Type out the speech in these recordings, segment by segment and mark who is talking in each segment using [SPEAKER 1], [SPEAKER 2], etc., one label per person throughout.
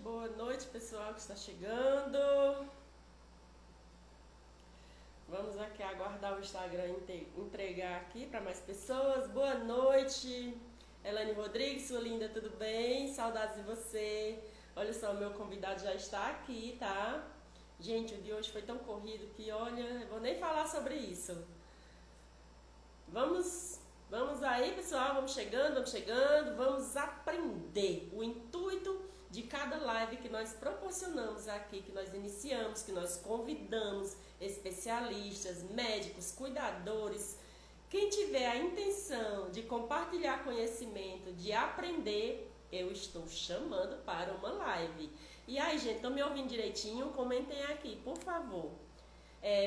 [SPEAKER 1] boa noite, pessoal que está chegando. Vamos aqui aguardar o Instagram entregar aqui para mais pessoas. Boa noite, Elane Rodrigues, sua linda, tudo bem? Saudades de você. Olha só, meu convidado já está aqui, tá? Gente, o de hoje foi tão corrido que, olha, eu vou nem falar sobre isso. Vamos aí, pessoal, vamos chegando, vamos aprender. O intuito de cada live que nós proporcionamos aqui, que nós iniciamos, que nós convidamos especialistas, médicos, cuidadores, quem tiver a intenção de compartilhar conhecimento, de aprender, eu estou chamando para uma live. E aí, gente, estão me ouvindo direitinho? Comentem aqui, por favor.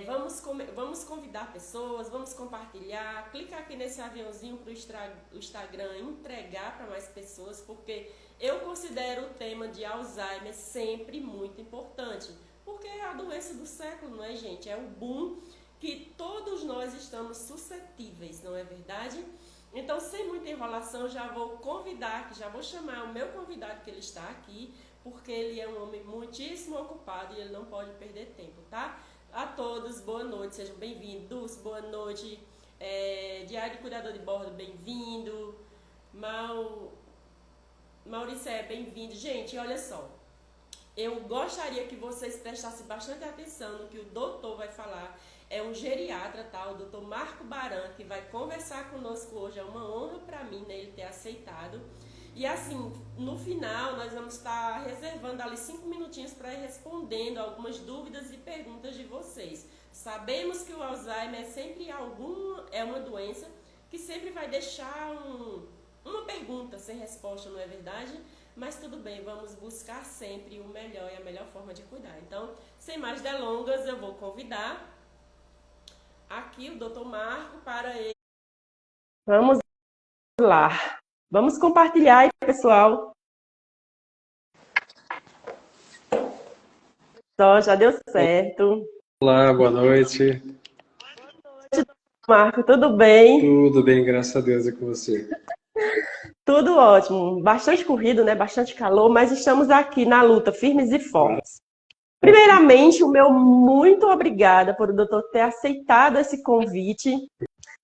[SPEAKER 1] Vamos convidar pessoas, vamos compartilhar, clica aqui nesse aviãozinho para o Instagram entregar para mais pessoas, porque eu considero o tema de Alzheimer sempre muito importante, porque é a doença do século, não é, gente? É o boom que todos nós estamos suscetíveis, não é verdade? Então, sem muita enrolação, já vou convidar, já vou chamar o meu convidado, que ele está aqui, porque ele é um homem muitíssimo ocupado e ele não pode perder tempo, tá? A todos, boa noite, sejam bem-vindos, boa noite, Diário de Cuidador de Bordo, bem-vindo, Maurício, bem-vindo. Gente, olha só, eu gostaria que vocês prestassem bastante atenção no que o doutor vai falar, é um geriatra, tá? O doutor Marco Baran, que vai conversar conosco hoje, é uma honra para mim, né, ele ter aceitado. E assim, no final, nós vamos estar reservando ali 5 minutinhos para ir respondendo algumas dúvidas e perguntas de vocês. Sabemos que o Alzheimer é sempre uma doença que sempre vai deixar uma pergunta sem resposta, não é verdade? Mas tudo bem, vamos buscar sempre o melhor e a melhor forma de cuidar. Então, sem mais delongas, eu vou convidar aqui o Dr. Marco para ele. Vamos lá. Vamos compartilhar aí, pessoal. Só, já deu certo.
[SPEAKER 2] Olá, boa noite.
[SPEAKER 1] Boa noite, Marco, tudo bem?
[SPEAKER 2] Tudo bem, graças a Deus, e com você?
[SPEAKER 1] Tudo ótimo. Bastante corrido, né? Bastante calor, mas estamos aqui na luta, firmes e fortes. Primeiramente, o meu muito obrigada por o doutor ter aceitado esse convite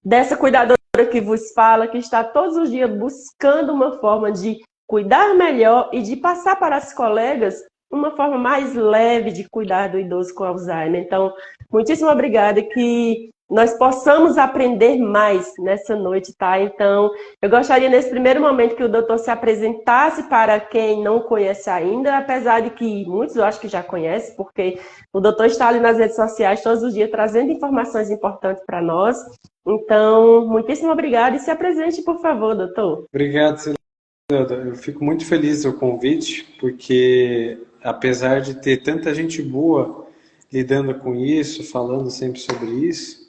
[SPEAKER 1] dessa cuidadora que vos fala, que está todos os dias buscando uma forma de cuidar melhor e de passar para as colegas uma forma mais leve de cuidar do idoso com Alzheimer. Então, muitíssimo obrigada, que nós possamos aprender mais nessa noite, tá? Então, eu gostaria nesse primeiro momento que o doutor se apresentasse para quem não conhece ainda, apesar de que muitos eu acho que já conhecem, porque o doutor está ali nas redes sociais todos os dias trazendo informações importantes para nós. Então, muitíssimo obrigada e se apresente, por favor, doutor.
[SPEAKER 2] Obrigado, Celeda. Eu fico muito feliz do convite, porque apesar de ter tanta gente boa lidando com isso, falando sempre sobre isso,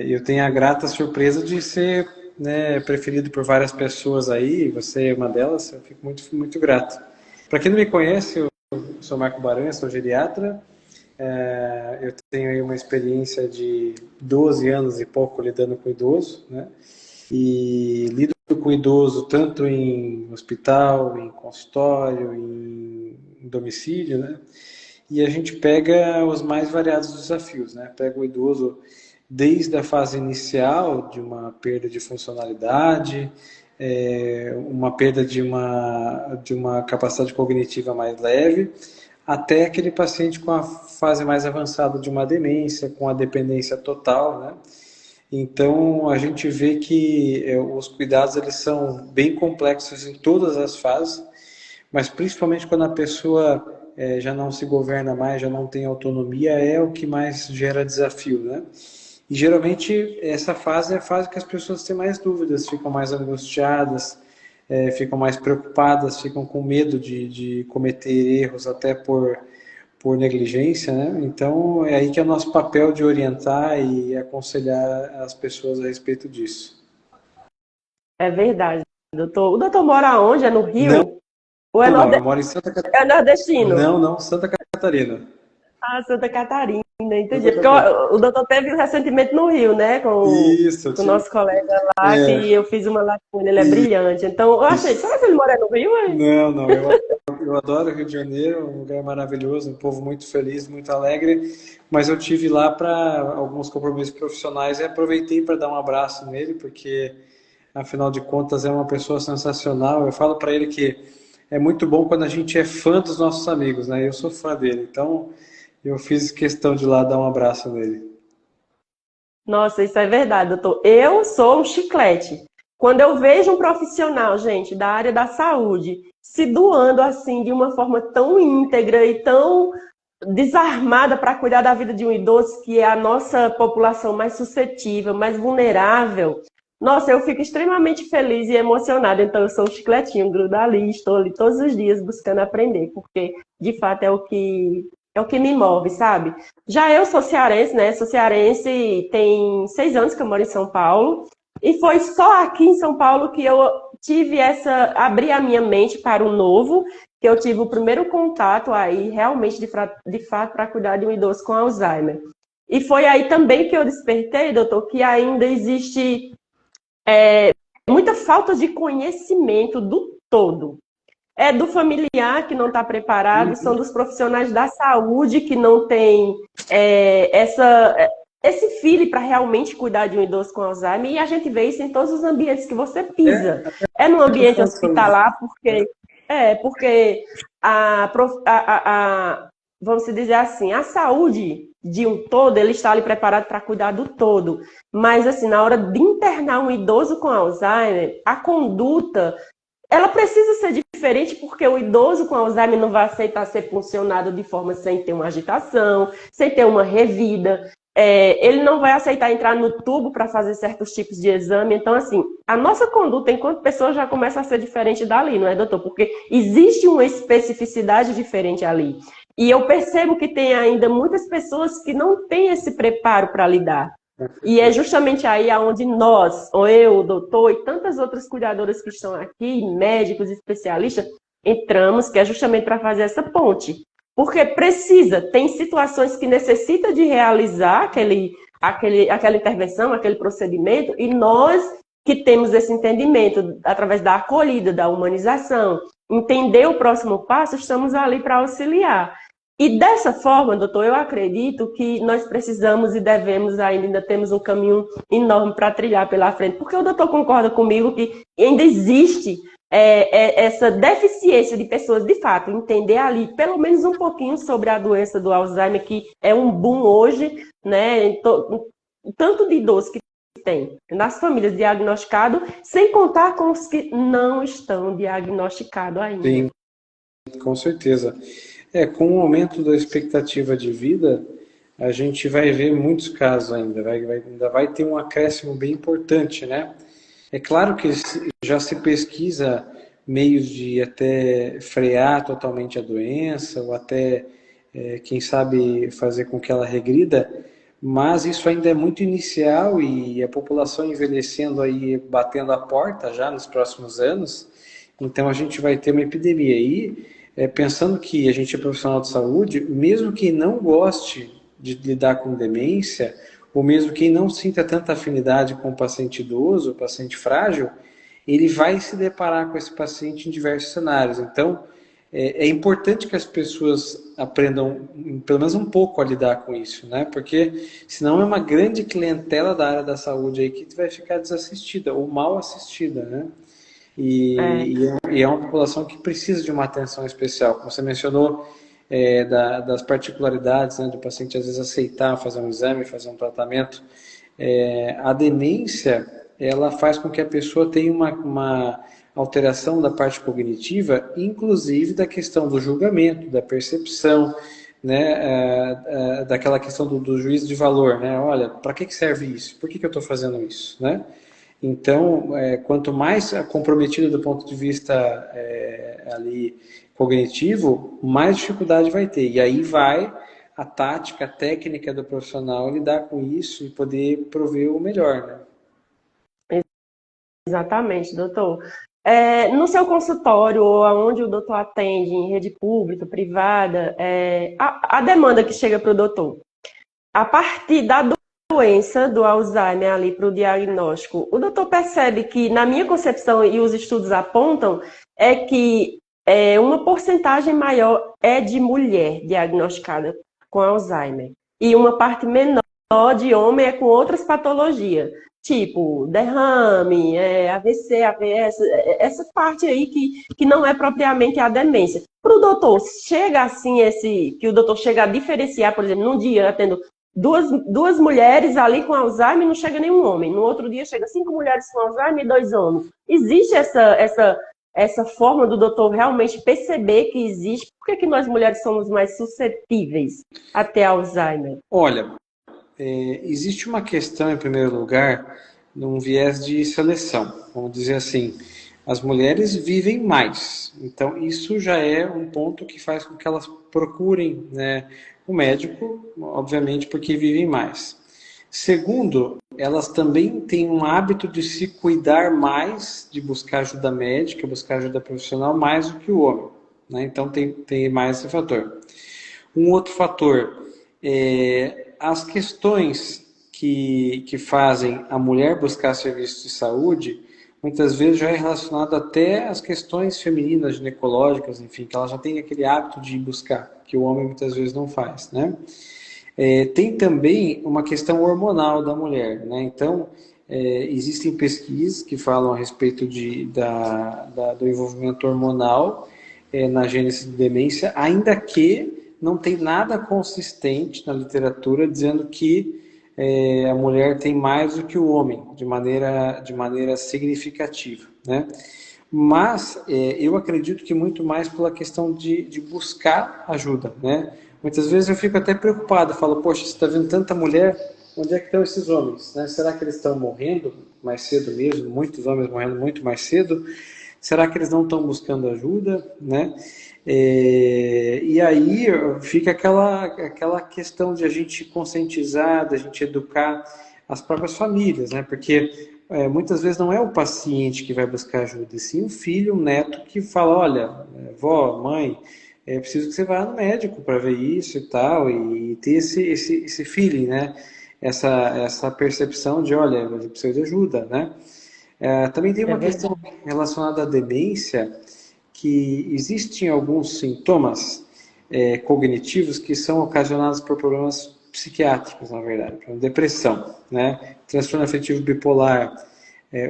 [SPEAKER 2] eu tenho a grata surpresa de ser, né, preferido por várias pessoas aí, você é uma delas, eu fico muito, muito grato. Para quem não me conhece, eu sou Marco Baran, sou geriatra. Eu tenho aí uma experiência de 12 anos e pouco lidando com idoso, né? E lido com idoso tanto em hospital, em consultório, em domicílio, né? E a gente pega os mais variados desafios, né? Pega o idoso desde a fase inicial de uma perda de funcionalidade, uma perda de uma capacidade cognitiva mais leve, até aquele paciente com a fase mais avançada de uma demência, com a dependência total, né? Então, a gente vê que os cuidados eles são bem complexos em todas as fases, mas principalmente quando a pessoa já não se governa mais, já não tem autonomia, é o que mais gera desafio, né? E geralmente essa fase é a fase que as pessoas têm mais dúvidas, ficam mais angustiadas, ficam mais preocupadas, ficam com medo de cometer erros até por negligência, né? Então é aí que é o nosso papel de orientar e aconselhar as pessoas a respeito disso.
[SPEAKER 1] É verdade, doutor. O doutor mora onde? É no Rio?
[SPEAKER 2] Não,
[SPEAKER 1] ou é
[SPEAKER 2] não, eu moro em Santa Catarina.
[SPEAKER 1] É nordestino?
[SPEAKER 2] Não, Santa Catarina.
[SPEAKER 1] Ah, Santa Catarina, entendi. Porque o doutor teve recentemente no Rio, né? Com o nosso colega lá, que eu fiz uma live com ele, ele é brilhante. Então, eu achei, será que ele mora no Rio?
[SPEAKER 2] Não, eu eu adoro o Rio de Janeiro, um lugar maravilhoso, um povo muito feliz, muito alegre, mas eu tive lá para alguns compromissos profissionais e aproveitei para dar um abraço nele, porque afinal de contas é uma pessoa sensacional. Eu falo para ele que é muito bom quando a gente é fã dos nossos amigos, né? Eu sou fã dele, então eu fiz questão de ir lá dar um abraço nele.
[SPEAKER 1] Nossa, isso é verdade, doutor. Eu sou um chiclete. Quando eu vejo um profissional, gente, da área da saúde, se doando assim de uma forma tão íntegra e tão desarmada para cuidar da vida de um idoso, que é a nossa população mais suscetível, mais vulnerável, nossa, eu fico extremamente feliz e emocionada. Então, eu sou um chicletinho, grudo ali, estou ali todos os dias buscando aprender, porque de fato é o que me move, sabe? Já eu sou cearense, né? Sou cearense, tem 6 anos que eu moro em São Paulo, e foi só aqui em São Paulo que eu tive abri a minha mente para o novo, que eu tive o primeiro contato aí, realmente, de fato, para cuidar de um idoso com Alzheimer. E foi aí também que eu despertei, doutor, que ainda existe muita falta de conhecimento do todo. É do familiar que não está preparado, são dos profissionais da saúde que não tem esse feeling para realmente cuidar de um idoso com Alzheimer, e a gente vê isso em todos os ambientes que você pisa. É no ambiente hospitalar, porque vamos dizer assim, a saúde de um todo, ele está ali preparado para cuidar do todo. Mas, assim, na hora de internar um idoso com Alzheimer, a conduta, ela precisa ser diferente, porque o idoso com Alzheimer não vai aceitar ser puncionado de forma sem ter uma agitação, sem ter uma revida. Ele não vai aceitar entrar no tubo para fazer certos tipos de exame. Então, assim, a nossa conduta enquanto pessoa já começa a ser diferente dali, não é, doutor? Porque existe uma especificidade diferente ali. E eu percebo que tem ainda muitas pessoas que não têm esse preparo para lidar. E é justamente aí onde nós, ou eu, o doutor e tantas outras cuidadoras que estão aqui, médicos, especialistas, entramos, que é justamente para fazer essa ponte. Porque tem situações que necessita de realizar aquela intervenção, aquele procedimento, e nós que temos esse entendimento através da acolhida, da humanização, entender o próximo passo, estamos ali para auxiliar. E dessa forma, doutor, eu acredito que nós precisamos e devemos ainda temos um caminho enorme para trilhar pela frente, porque o doutor concorda comigo que ainda existe essa deficiência de pessoas, de fato, entender ali pelo menos um pouquinho sobre a doença do Alzheimer, que é um boom hoje, né, tanto de idosos que tem nas famílias diagnosticados, sem contar com os que não estão diagnosticados ainda.
[SPEAKER 2] Sim, com certeza. Com o aumento da expectativa de vida, a gente vai ver muitos casos ainda, ainda vai ter um acréscimo bem importante, né? É claro que já se pesquisa meios de até frear totalmente a doença, ou até, quem sabe, fazer com que ela regrida, mas isso ainda é muito inicial e a população envelhecendo aí, batendo a porta já nos próximos anos, então a gente vai ter uma epidemia aí. Pensando que a gente é profissional de saúde, mesmo quem não goste de lidar com demência, ou mesmo quem não sinta tanta afinidade com o paciente idoso, o paciente frágil, ele vai se deparar com esse paciente em diversos cenários. Então, é importante que as pessoas aprendam, pelo menos um pouco, a lidar com isso, né? Porque senão é uma grande clientela da área da saúde aí que vai ficar desassistida ou mal assistida, né? E é uma população que precisa de uma atenção especial. Como você mencionou, das particularidades, né, do paciente às vezes aceitar fazer um exame, fazer um tratamento. A demência, ela faz com que a pessoa tenha uma alteração da parte cognitiva, inclusive da questão do julgamento, da percepção, né, daquela questão do juízo de valor, né? Olha, para que serve isso? Por que eu estou fazendo isso, né? Então, quanto mais comprometido do ponto de vista ali cognitivo, mais dificuldade vai ter. E aí vai a tática, a técnica do profissional lidar com isso e poder prover o melhor, né?
[SPEAKER 1] Exatamente, doutor. No seu consultório, ou aonde o doutor atende, em rede pública, privada, a demanda que chega para o doutor, a partir da doença do Alzheimer ali para o diagnóstico, o doutor percebe que, na minha concepção, e os estudos apontam, é que uma porcentagem maior é de mulher diagnosticada com Alzheimer. E uma parte menor de homem é com outras patologias, tipo derrame, AVC, AVS, essa parte aí que não é propriamente a demência. Para o doutor, chega assim, que o doutor chega a diferenciar, por exemplo, num dia tendo duas mulheres ali com Alzheimer, não chega nenhum homem. No outro dia chega 5 mulheres com Alzheimer e 2 homens. Existe essa forma do doutor realmente perceber que existe? Por que nós mulheres somos mais suscetíveis a ter Alzheimer?
[SPEAKER 2] Olha, existe uma questão, em primeiro lugar, num viés de seleção. Vamos dizer assim, as mulheres vivem mais. Então, isso já é um ponto que faz com que elas procurem, né, o médico, obviamente, porque vivem mais. Segundo, elas também têm um hábito de se cuidar mais, de buscar ajuda médica, buscar ajuda profissional, mais do que o homem, né? Então, tem mais esse fator. Um outro fator as questões que fazem a mulher buscar serviços de saúde, muitas vezes já é relacionado até às questões femininas, ginecológicas, enfim, que ela já tem aquele hábito de ir buscar, que o homem muitas vezes não faz, né? Tem também uma questão hormonal da mulher, né? Então, existem pesquisas que falam a respeito do envolvimento hormonal na gênese de demência, ainda que não tem nada consistente na literatura dizendo que a mulher tem mais do que o homem, de maneira significativa, né? Mas eu acredito que muito mais pela questão de buscar ajuda, né? Muitas vezes eu fico até preocupado, falo, poxa, você está vendo tanta mulher, onde é que estão esses homens, né? Será que eles estão morrendo mais cedo mesmo? Muitos homens morrendo muito mais cedo? Será que eles não estão buscando ajuda, né? E aí fica aquela questão de a gente conscientizar, de a gente educar as próprias famílias, né? Porque muitas vezes não é o paciente que vai buscar ajuda, e sim o filho, o neto que fala, olha, vó, mãe, é preciso que você vá no médico para ver isso e tal, e ter esse feeling, né? Essa percepção de, olha, eu preciso de ajuda, né? Também tem uma questão relacionada à demência, que existem alguns sintomas cognitivos que são ocasionados por problemas psiquiátricos, na verdade, por depressão, né? Transtorno afetivo bipolar,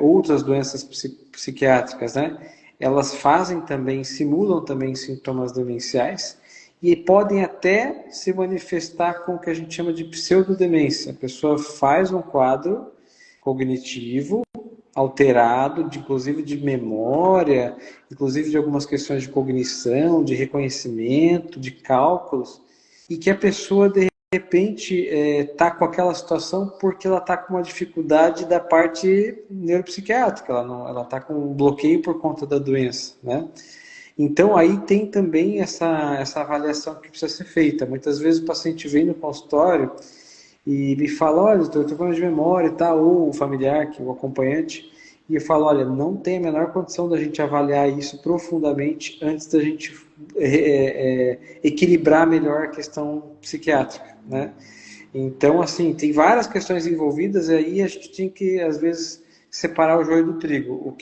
[SPEAKER 2] outras doenças psiquiátricas, né? Elas simulam também sintomas demenciais e podem até se manifestar com o que a gente chama de pseudodemência. A pessoa faz um quadro cognitivo alterado, inclusive de memória, inclusive de algumas questões de cognição, de reconhecimento, de cálculos, e que a pessoa, de repente, está com aquela situação porque ela está com uma dificuldade da parte neuropsiquiátrica, ela está com um bloqueio por conta da doença, né? Então, aí tem também essa avaliação que precisa ser feita. Muitas vezes o paciente vem no consultório e me fala, olha, estou com problema de memória e tal, ou o familiar, que é o acompanhante, e eu falo, olha, não tem a menor condição da gente avaliar isso profundamente antes da gente equilibrar melhor a questão psiquiátrica, né? Então, assim, tem várias questões envolvidas e aí a gente tem que, às vezes, separar o joio do trigo.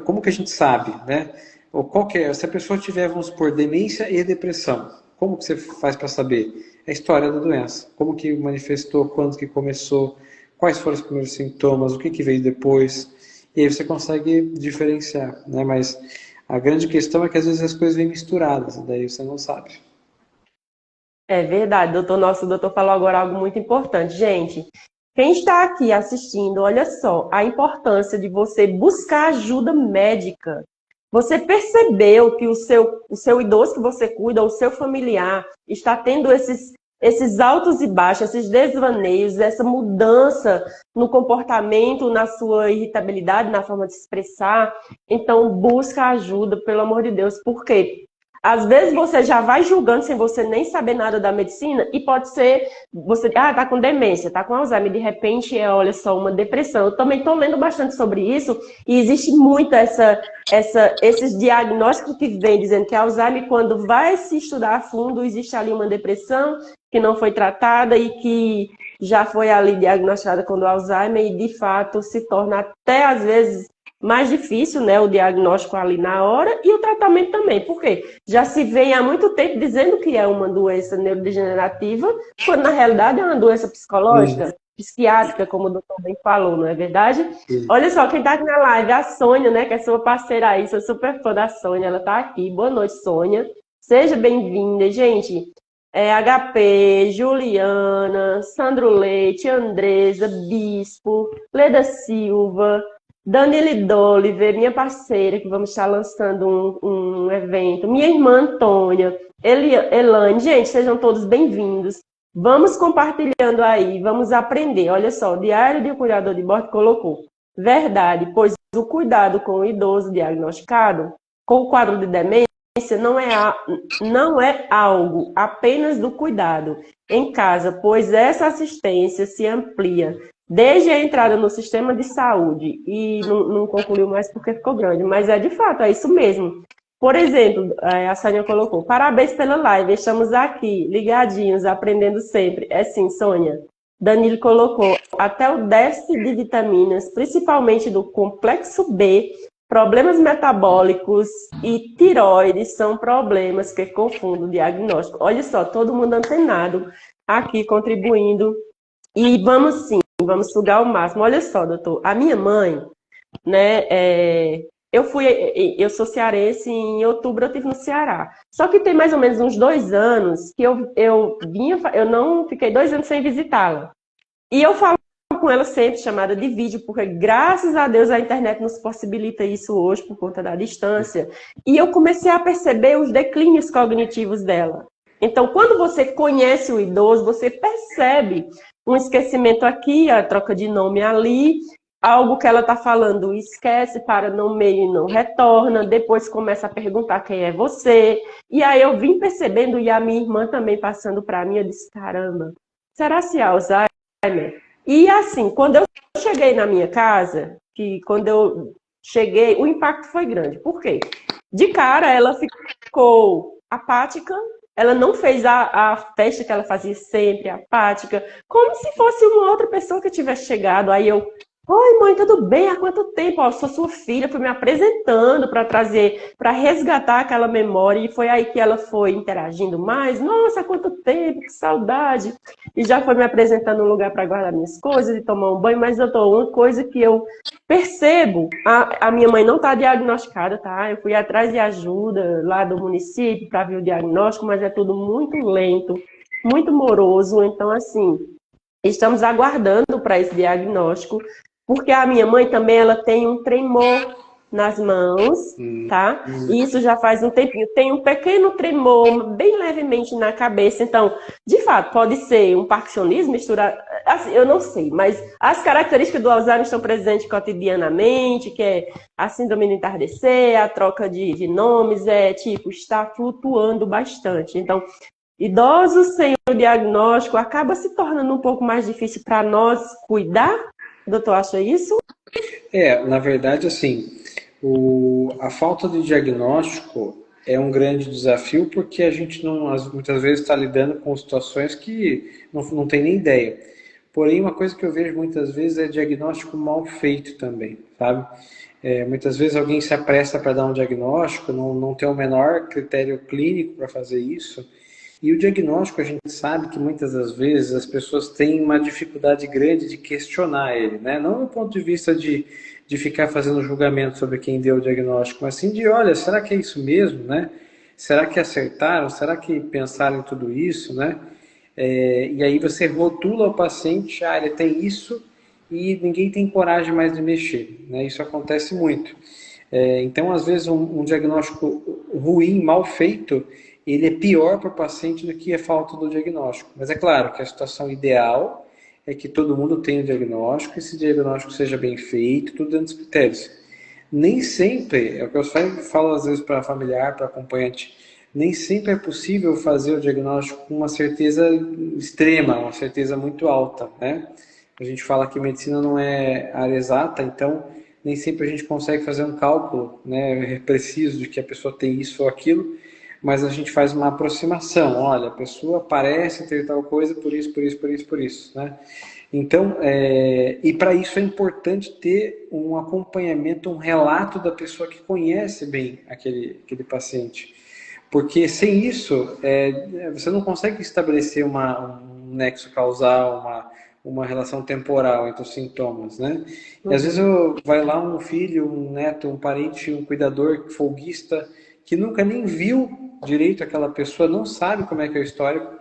[SPEAKER 2] Como que a gente sabe, né? Ou se a pessoa tiver, vamos supor, demência e depressão, como que você faz para saber? A história da doença, como que manifestou, quando que começou, quais foram os primeiros sintomas, o que veio depois, e aí você consegue diferenciar, né? Mas a grande questão é que às vezes as coisas vêm misturadas, daí você não sabe.
[SPEAKER 1] É verdade, nosso doutor falou agora algo muito importante. Gente, quem está aqui assistindo, olha só, a importância de você buscar ajuda médica. Você percebeu que o seu idoso que você cuida, o seu familiar, está tendo esses altos e baixos, esses desvaneios, essa mudança no comportamento, na sua irritabilidade, na forma de se expressar. Então, busca ajuda, pelo amor de Deus. Por quê? Às vezes você já vai julgando sem você nem saber nada da medicina e pode ser, você, tá com demência, tá com Alzheimer, de repente olha só, uma depressão. Eu também estou lendo bastante sobre isso e existe muito esses diagnósticos que vem dizendo que Alzheimer, quando vai se estudar a fundo, existe ali uma depressão que não foi tratada e que já foi ali diagnosticada com Alzheimer e de fato se torna até às vezes mais difícil, né, o diagnóstico ali na hora e o tratamento também. Por quê? Já se vem há muito tempo dizendo que é uma doença neurodegenerativa, quando na realidade é uma doença
[SPEAKER 2] Sim,
[SPEAKER 1] psicológica, psiquiátrica, como o doutor bem falou, não é verdade?
[SPEAKER 2] sim.
[SPEAKER 1] Olha só, quem está aqui na live é a Sônia, né, que é sua parceira aí, sou super fã da Sônia, ela está aqui. Boa noite, Sônia. Seja bem-vinda, gente. HP, Juliana, Sandro Leite, Andresa, Bispo, Leda Silva, Danile Doliver, minha parceira, que vamos estar lançando um evento, minha irmã Antônia, Elane, gente, sejam todos bem-vindos. Vamos compartilhando aí, vamos aprender. Olha só, o Diário de um Cuidador de Bordo colocou. Verdade, pois o cuidado com o idoso diagnosticado com o quadro de demência não é algo apenas do cuidado em casa, pois essa assistência se amplia desde a entrada no sistema de saúde, e não concluiu mais porque ficou grande, mas é de fato, é isso mesmo. Por exemplo, a Sônia colocou, parabéns pela live, estamos aqui, ligadinhos, aprendendo sempre. É sim, Sônia. Danilo colocou, até o déficit de vitaminas, principalmente do complexo B, problemas metabólicos e tiroides são problemas que confundem o diagnóstico. Olha só, todo mundo antenado aqui contribuindo. E vamos sim, vamos sugar ao máximo. Olha só, doutor, a minha mãe, né, eu sou cearense, em outubro eu estive no Ceará. Só que tem mais ou menos uns 2 anos que eu não fiquei 2 anos sem visitá-la. E eu falo com ela sempre, chamada de vídeo, porque graças a Deus a internet nos possibilita isso hoje por conta da distância. E eu comecei a perceber os declínios cognitivos dela. Então, quando você conhece o idoso, você percebe um esquecimento aqui, a troca de nome ali, algo que ela está falando, esquece, para no meio e não retorna, depois começa a perguntar quem é você. E aí eu vim percebendo, e a minha irmã também passando para mim, eu disse, caramba, será se é Alzheimer? E assim, quando eu cheguei na minha casa, que quando eu cheguei, o impacto foi grande. Por quê? De cara, ela ficou apática, ela não fez a festa que ela fazia sempre, apática, como se fosse uma outra pessoa que tivesse chegado. Aí eu, oi mãe, tudo bem? Há quanto tempo? Ó, sou sua filha, fui me apresentando para trazer, para resgatar aquela memória, e foi aí que ela foi interagindo mais. Nossa, há quanto tempo, que saudade! E já foi me apresentando um lugar para guardar minhas coisas e tomar um banho, mas doutor, uma coisa que eu percebo, a minha mãe não está diagnosticada, tá? Eu fui atrás de ajuda lá do município para ver o diagnóstico, mas é tudo muito lento, muito moroso, então assim, estamos aguardando para esse diagnóstico, porque a minha mãe também ela tem um tremor nas mãos, tá? E isso já faz um tempinho. Tem um pequeno tremor, bem levemente na cabeça. Então, de fato, pode ser um parkinsonismo misturado. Assim, eu não sei, mas as características do Alzheimer estão presentes cotidianamente, que é a síndrome do entardecer, a troca de nomes, tipo, está flutuando bastante. Então, idosos sem o diagnóstico acaba se tornando um pouco mais difícil para nós cuidar. O doutor acha isso?
[SPEAKER 2] Na verdade, assim, a falta de diagnóstico é um grande desafio porque a gente muitas vezes está lidando com situações que não tem nem ideia. Porém, uma coisa que eu vejo muitas vezes é diagnóstico mal feito também, sabe? Muitas vezes alguém se apressa para dar um diagnóstico, não tem o menor critério clínico para fazer isso. E o diagnóstico, a gente sabe que muitas das vezes as pessoas têm uma dificuldade grande de questionar ele, né? Não do ponto de vista de ficar fazendo julgamento sobre quem deu o diagnóstico, mas sim de, olha, será que é isso mesmo, né? Será que acertaram? Será que pensaram em tudo isso, né? E aí você rotula o paciente, ele tem isso e ninguém tem coragem mais de mexer, né? Isso acontece muito. Então, às vezes, um diagnóstico ruim, mal feito, ele é pior para o paciente do que a falta do diagnóstico. Mas é claro que a situação ideal é que todo mundo tenha o diagnóstico, e esse diagnóstico seja bem feito, tudo dentro dos critérios. Nem sempre, é o que eu falo às vezes para familiar, para acompanhante, nem sempre é possível fazer o diagnóstico com uma certeza extrema, uma certeza muito alta, né? A gente fala que medicina não é área exata, então nem sempre a gente consegue fazer um cálculo, né, preciso de que a pessoa tem isso ou aquilo, mas a gente faz uma aproximação. Olha, a pessoa parece ter tal coisa por isso, por isso, por isso, por isso, né? Então, e para isso é importante ter um acompanhamento, um relato da pessoa que conhece bem aquele paciente. Porque sem isso, você não consegue estabelecer um nexo causal, uma relação temporal entre os sintomas, né? E às vezes vai lá um filho, um neto, um parente, um cuidador folguista, que nunca nem viu direito aquela pessoa, não sabe como é que é o histórico,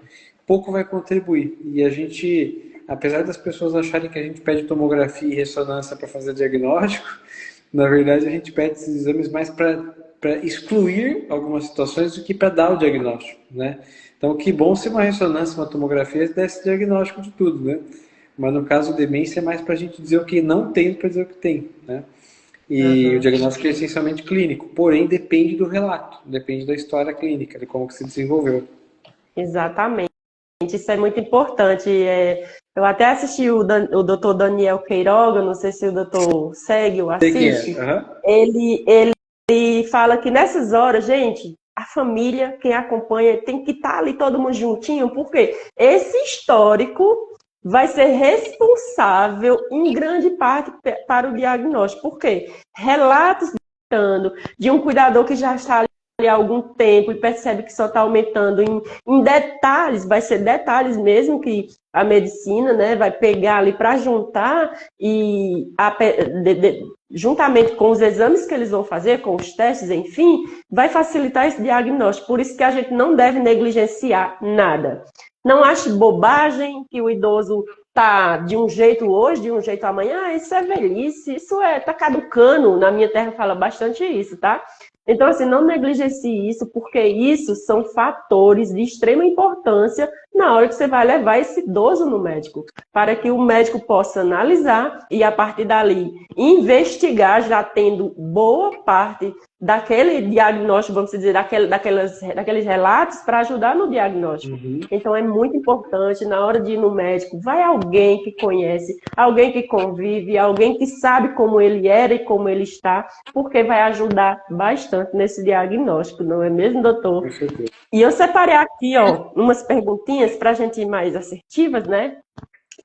[SPEAKER 2] pouco vai contribuir. E a gente, apesar das pessoas acharem que a gente pede tomografia e ressonância para fazer diagnóstico, na verdade a gente pede esses exames mais para excluir algumas situações do que para dar o diagnóstico, né? Então, que bom se uma ressonância, uma tomografia desse diagnóstico de tudo, né? Mas no caso de demência é mais para a gente dizer o que não tem para dizer o que tem, né? E o diagnóstico é essencialmente clínico, porém depende do relato, depende da história clínica, de como que se desenvolveu.
[SPEAKER 1] Exatamente. Isso é muito importante. Eu até assisti o doutor Daniel Queiroga, não sei se o doutor segue ou assiste. Ele fala que nessas horas, gente, a família, quem acompanha, tem que estar ali todo mundo juntinho, porque esse histórico vai ser responsável em grande parte para o diagnóstico. Por quê? Relatos de um cuidador que já está ali há algum tempo e percebe que só está aumentando em detalhes, vai ser detalhes mesmo que a medicina, né, vai pegar ali para juntar e juntamente com os exames que eles vão fazer, com os testes, enfim, vai facilitar esse diagnóstico. Por isso que a gente não deve negligenciar nada. Não ache bobagem que o idoso tá de um jeito hoje, de um jeito amanhã. Isso é velhice, isso tá caducando. Na minha terra fala bastante isso, tá? Então, assim, não negligencie isso, porque isso são fatores de extrema importância na hora que você vai levar esse idoso no médico, para que o médico possa analisar e, a partir dali, investigar, já tendo boa parte daquele diagnóstico, vamos dizer, daqueles relatos para ajudar no diagnóstico. Então, é muito importante, na hora de ir no médico, vai alguém que conhece, alguém que convive, alguém que sabe como ele era e como ele está, porque vai ajudar bastante nesse diagnóstico, não é mesmo, doutor? E eu separei aqui, ó, umas perguntinhas para a gente ir mais assertivas, né?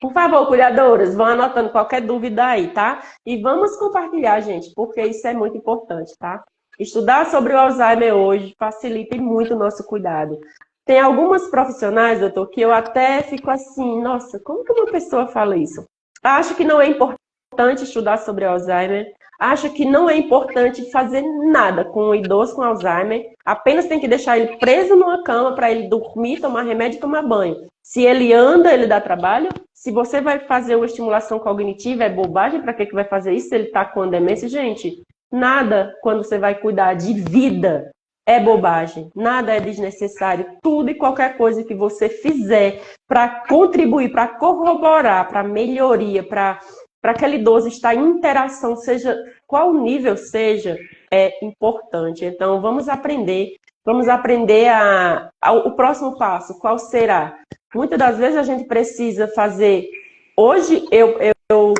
[SPEAKER 1] Por favor, cuidadoras, vão anotando qualquer dúvida aí, tá? E vamos compartilhar, gente, porque isso é muito importante, tá? Estudar sobre o Alzheimer hoje facilita muito o nosso cuidado. Tem algumas profissionais, doutor, que eu até fico assim, nossa, como que uma pessoa fala isso? Acho que não é importante estudar sobre Alzheimer, acho que não é importante fazer nada com o idoso com Alzheimer, apenas tem que deixar ele preso numa cama para ele dormir, tomar remédio e tomar banho. Se ele anda, ele dá trabalho. Se você vai fazer uma estimulação cognitiva, é bobagem, para que vai fazer isso se ele está com demência? Gente, nada quando você vai cuidar de vida é bobagem, nada é desnecessário. Tudo e qualquer coisa que você fizer para contribuir, para corroborar, para melhoria, para aquele idoso estar em interação, seja qual nível seja, é importante. Então, vamos aprender o próximo passo, qual será? Muitas das vezes a gente precisa fazer... Hoje eu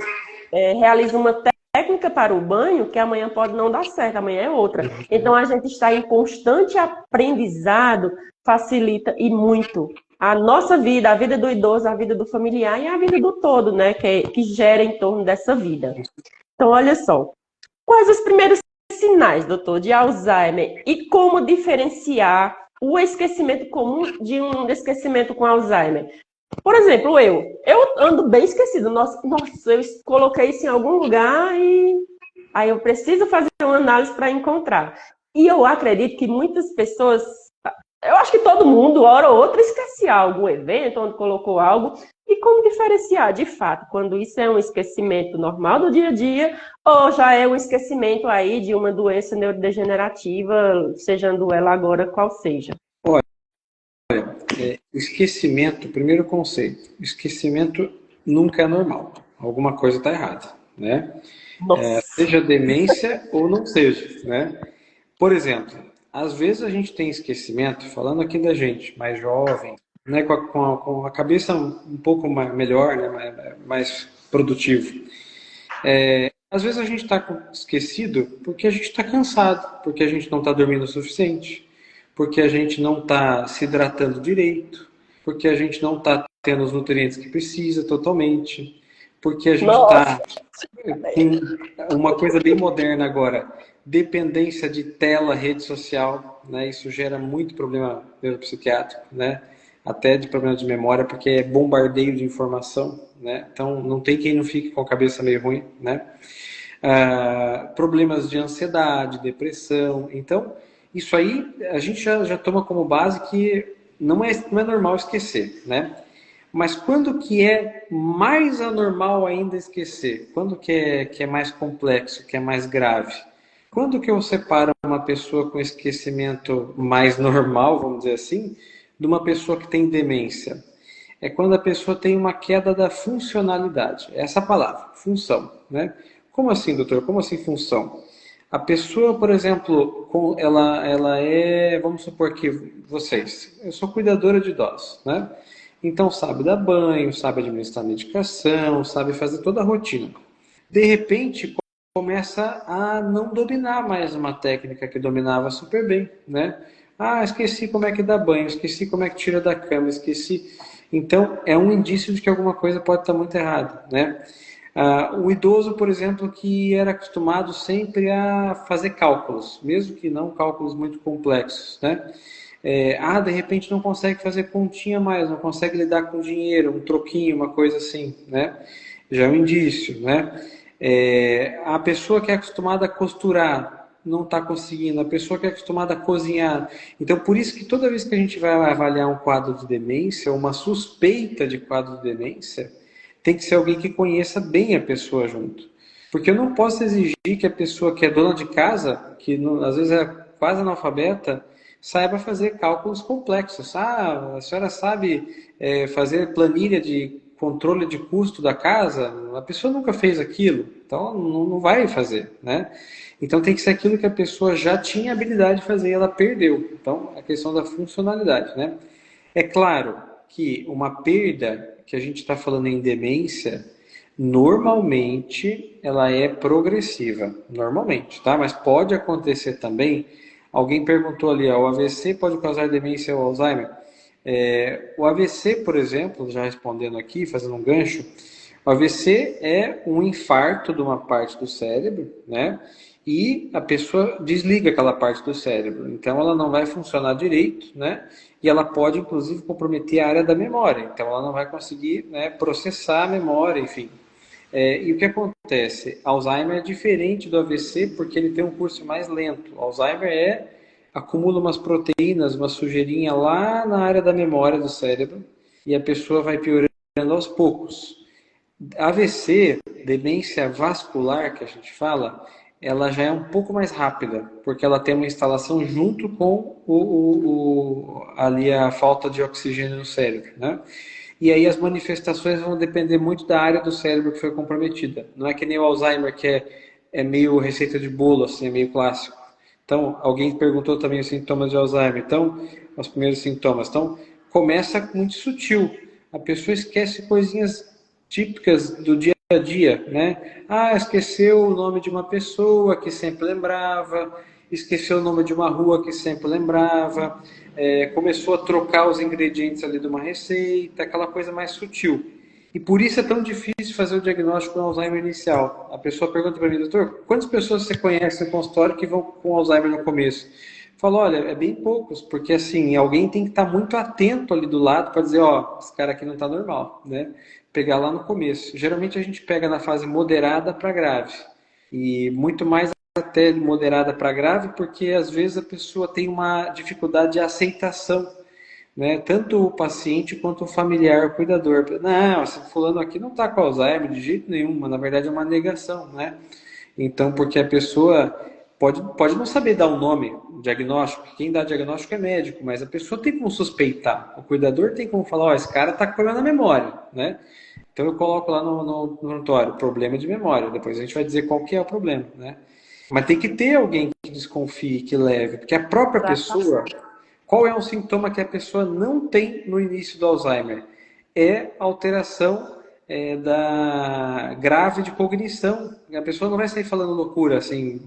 [SPEAKER 1] realizo uma técnica para o banho que amanhã pode não dar certo, amanhã é outra. Então, a gente está em constante aprendizado, facilita e muito a nossa vida, a vida do idoso, a vida do familiar e a vida do todo, né, que gera em torno dessa vida. Então, olha só, quais os primeiros sinais, doutor, de Alzheimer e como diferenciar o esquecimento comum de um esquecimento com Alzheimer? Por exemplo, eu ando bem esquecido. Nossa, eu coloquei isso em algum lugar e aí eu preciso fazer uma análise para encontrar. E eu acredito que muitas pessoas, eu acho que todo mundo, hora ou outra, esquece algum evento onde colocou algo. E como diferenciar, de fato, quando isso é um esquecimento normal do dia a dia ou já é um esquecimento aí de uma doença neurodegenerativa, sejando ela agora qual seja?
[SPEAKER 2] Esquecimento, primeiro conceito, esquecimento nunca é normal, alguma coisa está errada, né? Seja demência ou não seja, né? Por exemplo, às vezes a gente tem esquecimento, falando aqui da gente mais jovem, né, com a cabeça um pouco melhor, né, mais produtivo. Às vezes a gente está esquecido porque a gente está cansado, porque a gente não está dormindo o suficiente, porque a gente não está se hidratando direito, porque a gente não está tendo os nutrientes que precisa totalmente, porque a gente
[SPEAKER 1] Nossa,
[SPEAKER 2] está com uma coisa bem moderna agora, dependência de tela, rede social, né? Isso gera muito problema neuropsiquiátrico, né? Até de problema de memória, porque é bombardeio de informação, né? Então não tem quem não fique com a cabeça meio ruim, né? Problemas de ansiedade, depressão. Então, isso aí a gente já toma como base que não é normal esquecer, né? Mas quando que é mais anormal ainda esquecer? Quando que é mais complexo, que é mais grave? Quando que eu separo uma pessoa com esquecimento mais normal, vamos dizer assim, de uma pessoa que tem demência? É quando a pessoa tem uma queda da funcionalidade. Essa palavra, função, né? Como assim, doutor? Como assim função? A pessoa, por exemplo, ela é, vamos supor que eu sou cuidadora de idosos, né? Então sabe dar banho, sabe administrar medicação, sabe fazer toda a rotina. De repente, começa a não dominar mais uma técnica que dominava super bem, né? Ah, esqueci como é que dá banho, esqueci como é que tira da cama, esqueci. Então, é um indício de que alguma coisa pode estar muito errada, né? O idoso, por exemplo, que era acostumado sempre a fazer cálculos, mesmo que não cálculos muito complexos, né? De repente não consegue fazer continha mais, não consegue lidar com dinheiro, um troquinho, uma coisa assim, né? Já é um indício, né? A pessoa que é acostumada a costurar não está conseguindo, a pessoa que é acostumada a cozinhar. Então, por isso que toda vez que a gente vai avaliar um quadro de demência, uma suspeita de quadro de demência, tem que ser alguém que conheça bem a pessoa junto. Porque eu não posso exigir que a pessoa que é dona de casa, que às vezes é quase analfabeta, saiba fazer cálculos complexos. A senhora sabe fazer planilha de controle de custo da casa? A pessoa nunca fez aquilo, então não vai fazer, né? Então tem que ser aquilo que a pessoa já tinha habilidade de fazer e ela perdeu. Então, a questão da funcionalidade, né? É claro que uma perda que a gente está falando em demência, normalmente ela é progressiva, normalmente, tá? Mas pode acontecer também. Alguém perguntou ali, ó, o AVC pode causar demência ou Alzheimer? O AVC, por exemplo, já respondendo aqui, fazendo um gancho, o AVC é um infarto de uma parte do cérebro, né? E a pessoa desliga aquela parte do cérebro. Então ela não vai funcionar direito, né? E ela pode, inclusive, comprometer a área da memória. Então ela não vai conseguir, né, processar a memória, enfim. E o que acontece? Alzheimer é diferente do AVC porque ele tem um curso mais lento. Alzheimer acumula umas proteínas, uma sujeirinha lá na área da memória do cérebro e a pessoa vai piorando aos poucos. AVC, demência vascular que a gente fala, ela já é um pouco mais rápida, porque ela tem uma instalação junto com ali a falta de oxigênio no cérebro, né? E aí as manifestações vão depender muito da área do cérebro que foi comprometida. Não é que nem o Alzheimer, que é meio receita de bolo, assim, é meio clássico. Então, alguém perguntou também os sintomas de Alzheimer. Então, os primeiros sintomas. Então, começa muito sutil. A pessoa esquece coisinhas típicas do dia a dia, né? Esqueceu o nome de uma pessoa que sempre lembrava, esqueceu o nome de uma rua que sempre lembrava, começou a trocar os ingredientes ali de uma receita, aquela coisa mais sutil. E por isso é tão difícil fazer o diagnóstico do Alzheimer inicial. A pessoa pergunta para mim, doutor, quantas pessoas você conhece no consultório que vão com Alzheimer no começo? Eu falo, olha, é bem poucos, porque assim, alguém tem que estar muito atento ali do lado para dizer, ó, esse cara aqui não está normal, né? Pegar lá no começo. Geralmente a gente pega na fase moderada para grave. E muito mais até moderada para grave, porque às vezes a pessoa tem uma dificuldade de aceitação, né? Tanto o paciente quanto o familiar, o cuidador. Não, esse fulano aqui não está com Alzheimer de jeito nenhum, mas na verdade é uma negação, né? Então, porque a pessoa pode não saber dar um nome, um diagnóstico, quem dá diagnóstico é médico, mas a pessoa tem como suspeitar, o cuidador tem como falar, ó, esse cara está com problema na memória, né? Então eu coloco lá no prontuário, problema de memória, depois a gente vai dizer qual que é o problema, né? Mas tem que ter alguém que desconfie, que leve, porque a própria pessoa, qual é um sintoma que a pessoa não tem no início do Alzheimer? É alteração da grave de cognição. A pessoa não vai sair falando loucura, assim,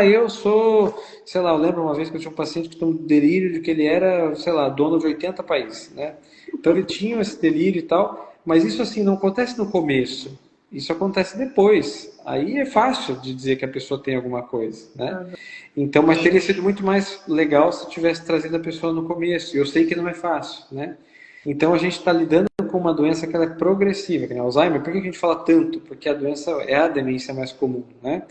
[SPEAKER 2] eu sou, sei lá, eu lembro uma vez que eu tinha um paciente que tinha um delírio de que ele era, sei lá, dono de 80 países, né? Então ele tinha esse delírio e tal, mas isso assim não acontece no começo, isso acontece depois. Aí é fácil de dizer que a pessoa tem alguma coisa, né? Então, mas teria sido muito mais legal se tivesse trazido a pessoa no começo. E eu sei que não é fácil, né? Então a gente está lidando com uma doença que ela é progressiva, que é Alzheimer. Por que a gente fala tanto? Porque a doença é a demência mais comum, né?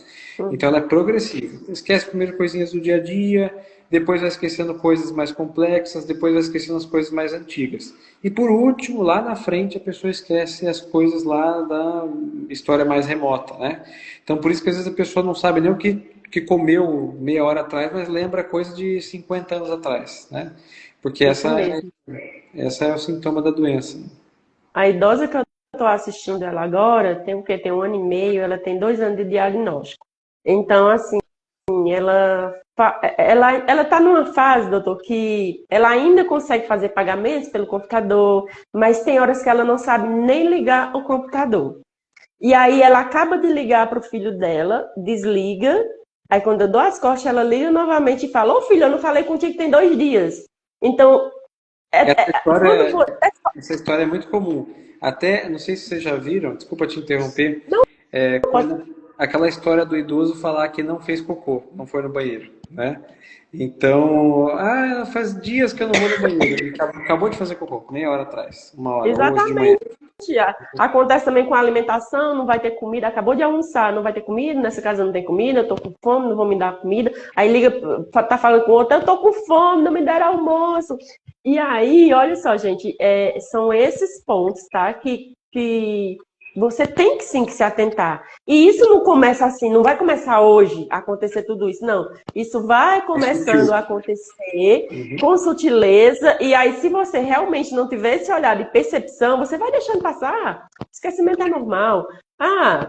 [SPEAKER 2] Então ela é progressiva. Esquece primeiro coisinhas do dia a dia, depois vai esquecendo coisas mais complexas, depois vai esquecendo as coisas mais antigas. E por último, lá na frente, a pessoa esquece as coisas lá da história mais remota, né? Então por isso que às vezes a pessoa não sabe nem o que comeu meia hora atrás, mas lembra coisa de 50 anos atrás, né? Porque
[SPEAKER 1] Isso mesmo.
[SPEAKER 2] essa é o sintoma da doença.
[SPEAKER 1] A idosa que eu estou assistindo ela agora, tem o quê? Tem 1 ano e meio, ela tem 2 anos de diagnóstico. Então, assim, ela está numa fase, doutor, que ela ainda consegue fazer pagamentos pelo computador, mas tem horas que ela não sabe nem ligar o computador. E aí ela acaba de ligar para o filho dela, desliga, aí quando eu dou as costas, ela liga novamente e fala: ô filho, eu não falei contigo que tem 2 dias. Então,
[SPEAKER 2] Essa história é muito comum. Até, não sei se vocês já viram, desculpa te interromper,
[SPEAKER 1] não pode.
[SPEAKER 2] aquela história do idoso falar que não fez cocô, não foi no banheiro, né? Então, faz dias que eu não vou no banheiro. Ele acabou de fazer cocô, meia hora atrás, 1 hora, ou hoje de manhã.
[SPEAKER 1] Exatamente. Acontece também com a alimentação, não vai ter comida, acabou de almoçar, não vai ter comida, nessa casa não tem comida, eu tô com fome, não vou me dar comida. Aí liga, tá falando com outra, eu tô com fome, não me deram almoço. E aí, olha só, gente, são esses pontos, tá? Que você tem que sim que se atentar. E isso não começa assim, não vai começar hoje a acontecer tudo isso, não. Isso vai começando a acontecer com sutileza, e aí se você realmente não tiver esse olhar de percepção, você vai deixando passar. Esquecimento é normal.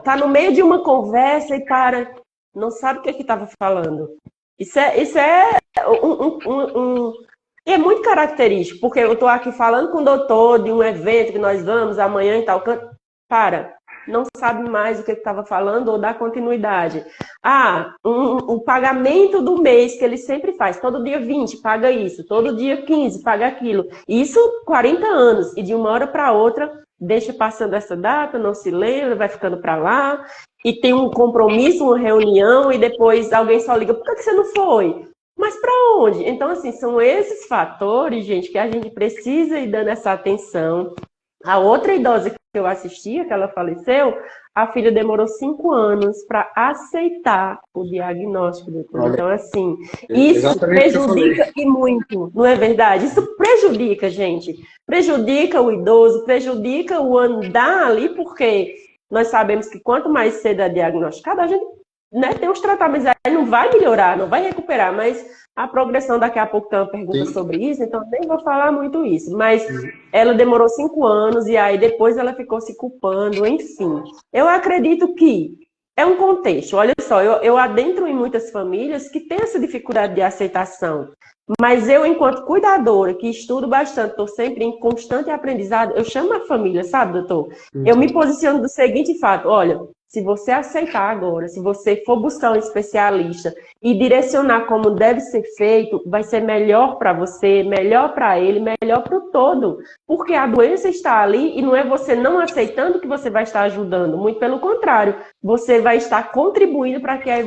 [SPEAKER 1] Tá no meio de uma conversa e não sabe o que estava falando. Isso é e é muito característico, porque eu estou aqui falando com o doutor de um evento que nós vamos amanhã e tal. Não sabe mais o que estava falando ou dá continuidade. O pagamento do mês que ele sempre faz, todo dia 20 paga isso, todo dia 15 paga aquilo. Isso 40 anos, e de uma hora para outra deixa passando essa data, não se lembra, vai ficando para lá, e tem um compromisso, uma reunião, e depois alguém só liga: por que você não foi? Mas para onde? Então, assim, são esses fatores, gente, que a gente precisa ir dando essa atenção. A outra idosa que eu assistia, que ela faleceu, a filha demorou 5 anos para aceitar o diagnóstico, doutor. Então, assim, isso prejudica e muito, não é verdade? Isso prejudica, gente. Prejudica o idoso, prejudica o andar ali, porque nós sabemos que quanto mais cedo é diagnosticado, a gente tem os tratamentos aí, não vai melhorar, não vai recuperar, mas a progressão, daqui a pouco tem uma pergunta sobre isso, então nem vou falar muito isso, mas ela demorou 5 anos e aí depois ela ficou se culpando, enfim. Eu acredito que é um contexto, olha só, eu adentro em muitas famílias que têm essa dificuldade de aceitação, mas eu, enquanto cuidadora, que estudo bastante, estou sempre em constante aprendizado, eu chamo a família, sabe, doutor? Eu me posiciono do seguinte fato: olha, se você aceitar agora, se você for buscar um especialista e direcionar como deve ser feito, vai ser melhor para você, melhor para ele, melhor para o todo. Porque a doença está ali e não é você não aceitando que você vai estar ajudando. Muito pelo contrário, você vai estar contribuindo para que a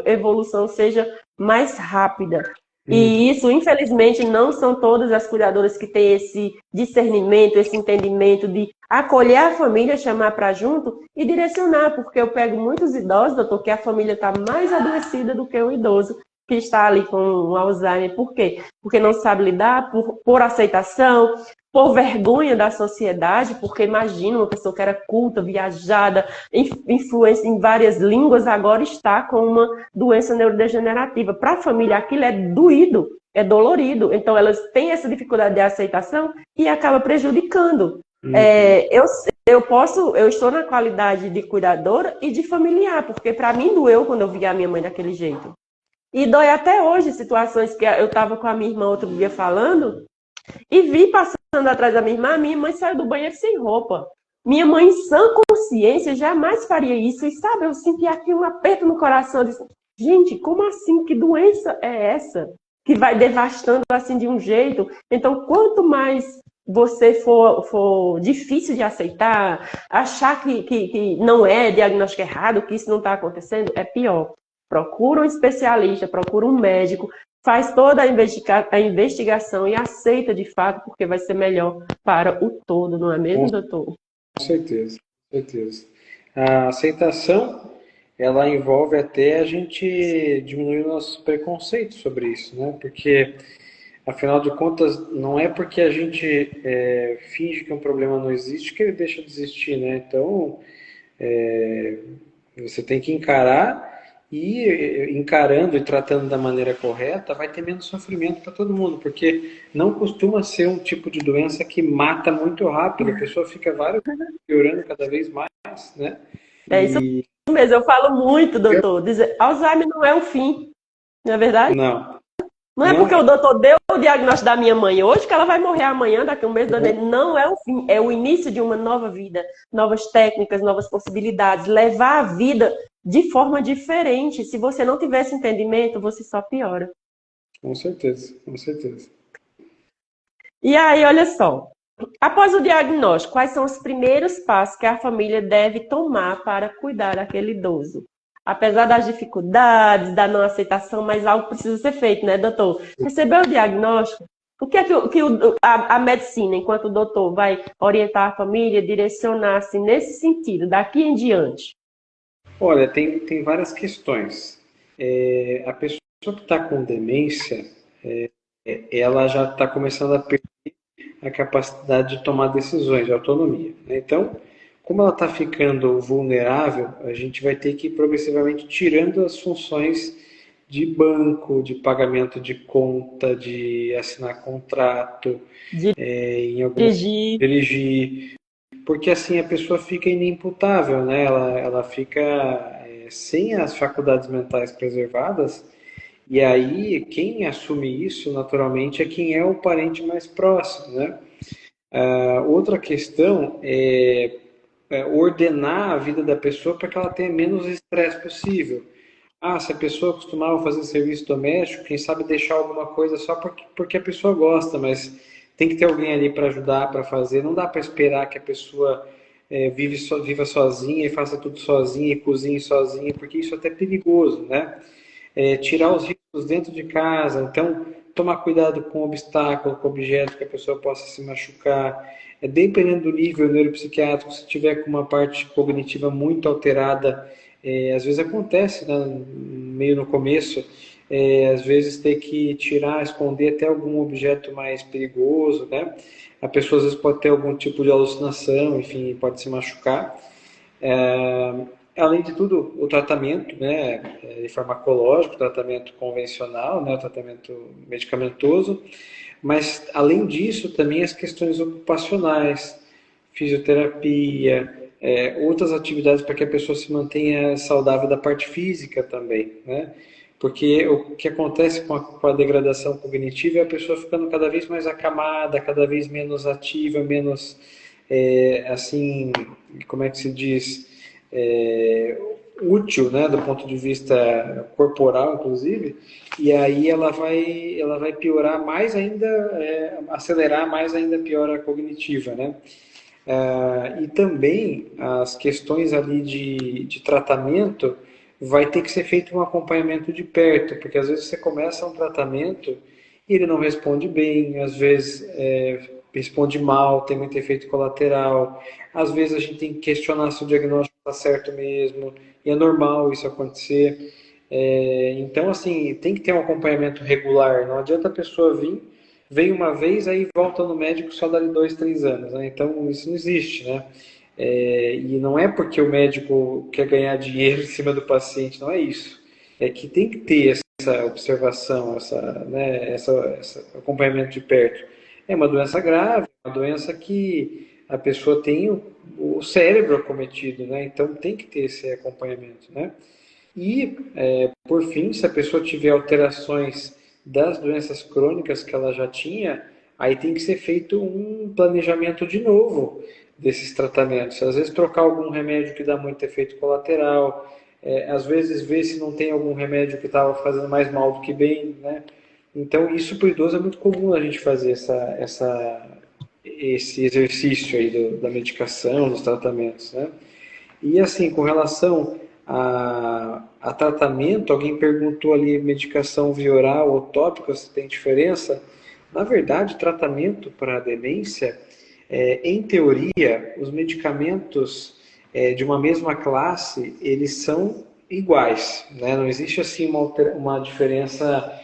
[SPEAKER 1] evolução seja mais rápida. E isso, infelizmente, não são todas as cuidadoras que têm esse discernimento, esse entendimento de acolher a família, chamar para junto e direcionar, porque eu pego muitos idosos, doutor, que a família está mais adoecida do que o idoso que está ali com o Alzheimer. Por quê? Porque não sabe lidar, por aceitação, por vergonha da sociedade, porque imagina uma pessoa que era culta, viajada, influência em várias línguas, agora está com uma doença neurodegenerativa. Para a família aquilo é doído, é dolorido, então elas têm essa dificuldade de aceitação e acaba prejudicando. Eu estou na qualidade de cuidadora e de familiar, porque para mim doeu quando eu vi a minha mãe daquele jeito. E dói até hoje, situações que eu estava com a minha irmã outro dia falando, e vi passando atrás da minha irmã, a minha mãe saiu do banheiro sem roupa. Minha mãe, em sã consciência, jamais faria isso. E sabe, eu senti aqui um aperto no coração. Eu disse, gente, como assim? Que doença é essa? Que vai devastando assim de um jeito. Então, quanto mais você for difícil de aceitar, achar que não é diagnóstico errado, que isso não está acontecendo, é pior. Procura um especialista, procura um médico, faz toda a investigação e aceita de fato, porque vai ser melhor para o todo, não é mesmo, doutor?
[SPEAKER 2] Com certeza, com certeza. A aceitação, ela envolve até a gente diminuir o nosso preconceito sobre isso, né? Porque, afinal de contas, não é porque a gente finge que um problema não existe que ele deixa de existir, né? Então, é, você tem que encarar e encarando e tratando da maneira correta, vai ter menos sofrimento para todo mundo, porque não costuma ser um tipo de doença que mata muito rápido, a pessoa fica vários piorando cada vez mais, né?
[SPEAKER 1] É isso
[SPEAKER 2] E
[SPEAKER 1] mesmo, eu falo muito, doutor. Alzheimer não é o fim, não é verdade?
[SPEAKER 2] não,
[SPEAKER 1] Não é
[SPEAKER 2] não
[SPEAKER 1] porque
[SPEAKER 2] é.
[SPEAKER 1] o doutor deu o diagnóstico da minha mãe hoje que ela vai morrer amanhã, daqui a um mês, não é o fim, é o início de uma nova vida, novas técnicas, novas possibilidades, levar a vida de forma diferente. Se você não tiver esse entendimento, você só piora.
[SPEAKER 2] Com certeza, com certeza.
[SPEAKER 1] E aí, olha só, após o diagnóstico, quais são os primeiros passos que a família deve tomar para cuidar daquele idoso? Apesar das dificuldades, da não aceitação, mas algo precisa ser feito, né, doutor? Recebeu o diagnóstico? O que é a medicina, enquanto doutor, vai orientar a família, direcionar assim, nesse sentido, daqui em diante?
[SPEAKER 2] Olha, tem várias questões. A pessoa que está com demência, ela já está começando a perder a capacidade de tomar decisões, de autonomia, né? Então, como ela está ficando vulnerável, a gente vai ter que ir progressivamente tirando as funções de banco, de pagamento de conta, de assinar contrato, em alguma
[SPEAKER 1] Dirigir.
[SPEAKER 2] dirigir, porque assim a pessoa fica inimputável, né? Ela fica sem as faculdades mentais preservadas, e aí quem assume isso naturalmente é quem é o parente mais próximo, né? Outra questão é ordenar a vida da pessoa para que ela tenha menos estresse possível. Ah, se a pessoa costumava fazer serviço doméstico, quem sabe deixar alguma coisa só porque a pessoa gosta, mas tem que ter alguém ali para ajudar, para fazer. Não dá para esperar que a pessoa viva sozinha e faça tudo sozinha e cozinhe sozinha, porque isso é até perigoso, né? Tirar os riscos dentro de casa, então tomar cuidado com obstáculo, com objetos que a pessoa possa se machucar. Dependendo do nível neuropsiquiátrico, se tiver com uma parte cognitiva muito alterada, às vezes acontece, né, meio no começo, às vezes ter que tirar, esconder até algum objeto mais perigoso, né? A pessoa às vezes pode ter algum tipo de alucinação, enfim, pode se machucar. Além de tudo, o tratamento, né, farmacológico, o tratamento convencional, né, o tratamento medicamentoso, mas além disso também as questões ocupacionais, fisioterapia, outras atividades para que a pessoa se mantenha saudável da parte física também, né? Porque o que acontece com a degradação cognitiva é a pessoa ficando cada vez mais acamada, cada vez menos ativa, menos, assim, como é que se diz, útil, né, do ponto de vista corporal, inclusive, e aí ela vai piorar mais ainda, acelerar mais ainda a piora cognitiva, né? E também as questões ali de tratamento vai ter que ser feito um acompanhamento de perto, porque às vezes você começa um tratamento e ele não responde bem, às vezes responde mal, tem muito efeito colateral, às vezes a gente tem que questionar se o diagnóstico está certo mesmo, e é normal isso acontecer. Então, assim, tem que ter um acompanhamento regular, não adianta a pessoa vir, vem uma vez, aí volta no médico só dali 2, 3 anos, né? Então, isso não existe, né? E não é porque o médico quer ganhar dinheiro em cima do paciente, não é isso. É que tem que ter essa observação, esse acompanhamento de perto. É uma doença grave, uma doença que a pessoa tem o cérebro acometido, né? Então tem que ter esse acompanhamento, né? E, por fim, se a pessoa tiver alterações das doenças crônicas que ela já tinha, aí tem que ser feito um planejamento de novo, desses tratamentos. Às vezes trocar algum remédio que dá muito efeito colateral, às vezes ver se não tem algum remédio que estava fazendo mais mal do que bem, né? Então, isso para o idoso é muito comum a gente fazer esse exercício aí da medicação, dos tratamentos, né? E assim, com relação a tratamento, alguém perguntou ali medicação via oral ou tópica, se tem diferença. Na verdade, tratamento para demência, em teoria, os medicamentos de uma mesma classe, eles são iguais, né? Não existe assim uma diferença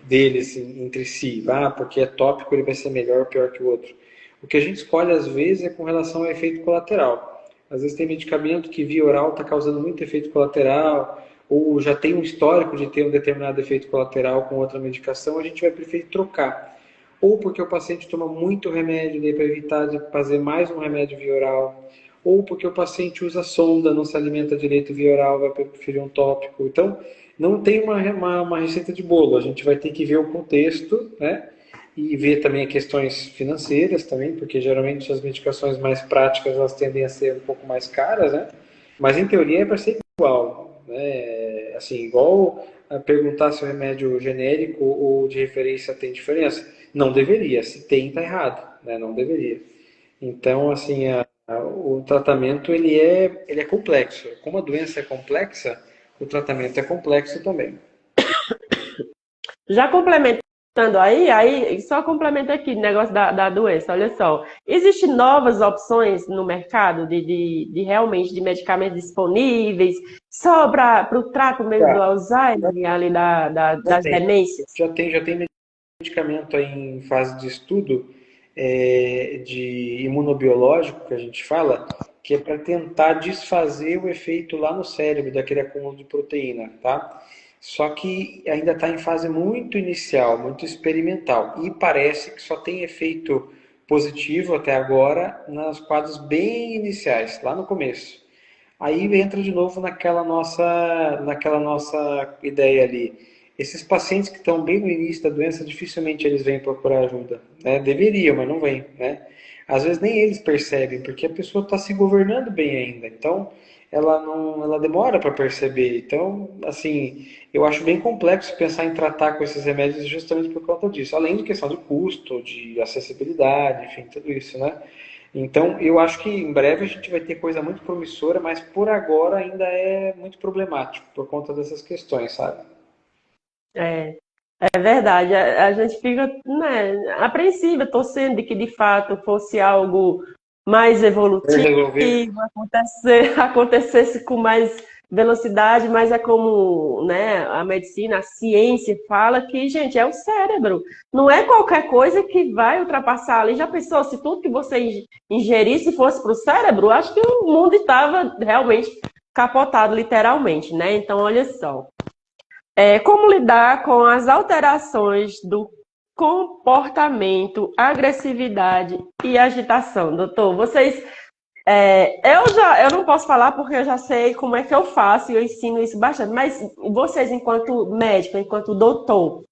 [SPEAKER 2] deles entre si, porque é tópico ele vai ser melhor ou pior que o outro. O que a gente escolhe às vezes é com relação ao efeito colateral. Às vezes tem medicamento que via oral está causando muito efeito colateral, ou já tem um histórico de ter um determinado efeito colateral com outra medicação, a gente vai preferir trocar. Ou porque o paciente toma muito remédio, daí para evitar de fazer mais um remédio via oral, ou porque o paciente usa sonda, não se alimenta direito via oral, vai preferir um tópico. Então, não tem uma receita de bolo, a gente vai ter que ver o contexto, né? E ver também questões financeiras também, porque geralmente as medicações mais práticas elas tendem a ser um pouco mais caras, né? Mas em teoria é para ser igual, né? Assim, igual a perguntar se o remédio genérico ou de referência tem diferença. Não deveria, se tem, está errado, né? Não deveria. Então, assim, o tratamento ele é complexo. Como a doença é complexa, o tratamento é complexo também.
[SPEAKER 1] Já complementando aí só complemento aqui o negócio da doença, olha só. Existem novas opções no mercado de realmente de medicamentos disponíveis só para o tratamento do
[SPEAKER 2] Já,
[SPEAKER 1] Alzheimer e ali
[SPEAKER 2] já
[SPEAKER 1] das
[SPEAKER 2] tem,
[SPEAKER 1] demências?
[SPEAKER 2] já tem medicamento aí em fase de estudo de imunobiológico, que a gente fala, que é para tentar desfazer o efeito lá no cérebro daquele acúmulo de proteína, tá? Só que ainda está em fase muito inicial, muito experimental, e parece que só tem efeito positivo até agora nas quadros bem iniciais, lá no começo. Aí entra de novo naquela nossa ideia ali. Esses pacientes que estão bem no início da doença, dificilmente eles vêm procurar ajuda, né? Deveriam, mas não vêm, né? Às vezes nem eles percebem, porque a pessoa está se governando bem ainda. Então, ela demora para perceber. Então, assim, eu acho bem complexo pensar em tratar com esses remédios justamente por conta disso. Além de questão de custo, de acessibilidade, enfim, tudo isso, né? Então, eu acho que em breve a gente vai ter coisa muito promissora, mas por agora ainda é muito problemático por conta dessas questões, sabe?
[SPEAKER 1] É, é verdade. A gente fica, né, apreensiva, torcendo de que de fato fosse algo mais
[SPEAKER 2] Quer
[SPEAKER 1] evolutivo,
[SPEAKER 2] resolver?
[SPEAKER 1] acontecesse com mais velocidade, mas é como, né, a medicina, a ciência fala que, gente, é o cérebro. Não é qualquer coisa que vai ultrapassar ali. Já pensou se tudo que você ingerisse fosse para o cérebro? Acho que o mundo estava realmente capotado, literalmente, né? Então, olha só. Como lidar com as alterações do comportamento, agressividade e agitação, doutor? Eu não posso falar porque eu já sei como é que eu faço e eu ensino isso bastante, mas vocês, enquanto médico, enquanto doutor,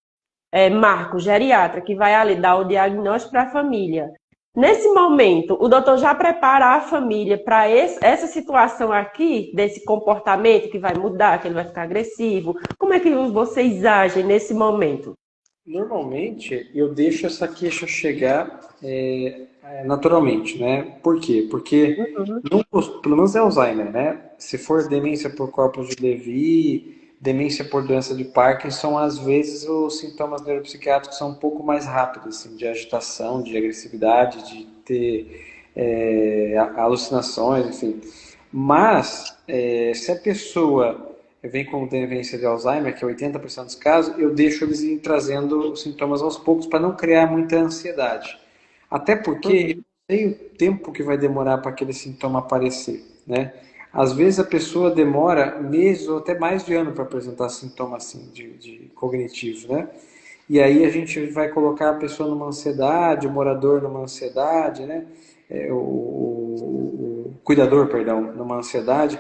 [SPEAKER 1] Marco, geriatra, que vai ali dar o diagnóstico para a família, nesse momento, o doutor já prepara a família para essa situação aqui, desse comportamento que vai mudar, que ele vai ficar agressivo. Como é que vocês agem nesse momento?
[SPEAKER 2] Normalmente eu deixo essa queixa chegar naturalmente, né? Por quê? Porque,
[SPEAKER 1] Uhum.
[SPEAKER 2] pelo menos é Alzheimer, né? Se for demência por corpos de Lewy, demência por doença de Parkinson, às vezes os sintomas neuropsiquiátricos são um pouco mais rápidos, assim, de agitação, de agressividade, de ter alucinações, enfim. Mas, se a pessoa vem com demência de Alzheimer, que é 80% dos casos, eu deixo eles ir trazendo os sintomas aos poucos para não criar muita ansiedade. Até porque
[SPEAKER 1] Uhum.
[SPEAKER 2] eu sei o tempo que vai demorar para aquele sintoma aparecer, né? Às vezes a pessoa demora meses ou até mais de ano para apresentar sintoma assim de cognitivo, né? E aí a gente vai colocar a pessoa numa ansiedade, o morador numa ansiedade, né? O cuidador, perdão, numa ansiedade.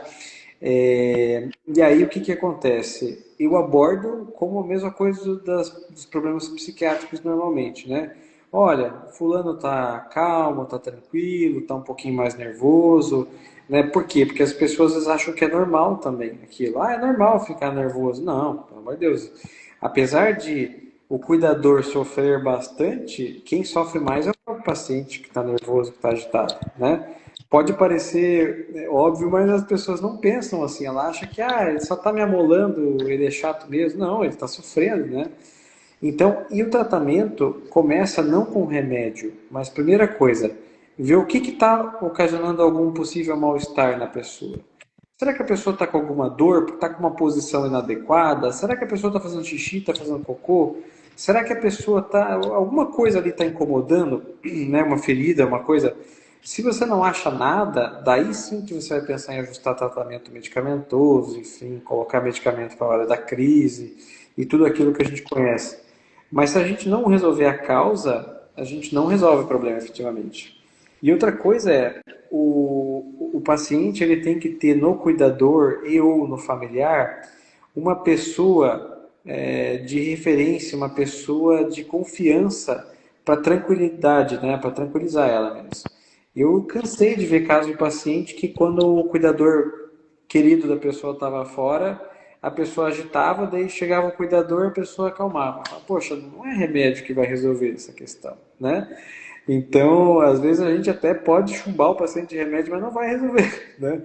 [SPEAKER 2] E aí o que acontece? Eu abordo como a mesma coisa dos problemas psiquiátricos normalmente, né? olha, fulano tá calmo, tá tranquilo, tá um pouquinho mais nervoso, né? Por quê? Porque as pessoas às vezes acham que é normal também aquilo. Ah, é normal ficar nervoso. Não, pelo amor de Deus. Apesar de o cuidador sofrer bastante, quem sofre mais é o próprio paciente que está nervoso, que está agitado, né? Pode parecer óbvio, mas as pessoas não pensam assim. Ela acha que ele só está me amolando, ele é chato mesmo. Não, ele está sofrendo, né? Então, e o tratamento começa não com remédio, mas primeira coisa, ver o que está ocasionando algum possível mal-estar na pessoa. Será que a pessoa está com alguma dor, está com uma posição inadequada? Será que a pessoa está fazendo xixi, está fazendo cocô? Será que a pessoa está. Alguma coisa ali está incomodando, né? Uma ferida, uma coisa. Se você não acha nada, daí sim que você vai pensar em ajustar tratamento medicamentoso, enfim, colocar medicamento para a hora da crise e tudo aquilo que a gente conhece. Mas se a gente não resolver a causa, a gente não resolve o problema efetivamente. E outra coisa é, o paciente ele tem que ter no cuidador e ou no familiar uma pessoa de referência, uma pessoa de confiança para tranquilidade, né, para tranquilizar ela mesmo. Eu cansei de ver casos de paciente que quando o cuidador querido da pessoa estava fora, a pessoa agitava, daí chegava o cuidador, a pessoa acalmava. Poxa, não é remédio que vai resolver essa questão, né? Então, às vezes a gente até pode chumbar o paciente de remédio, mas não vai resolver, né?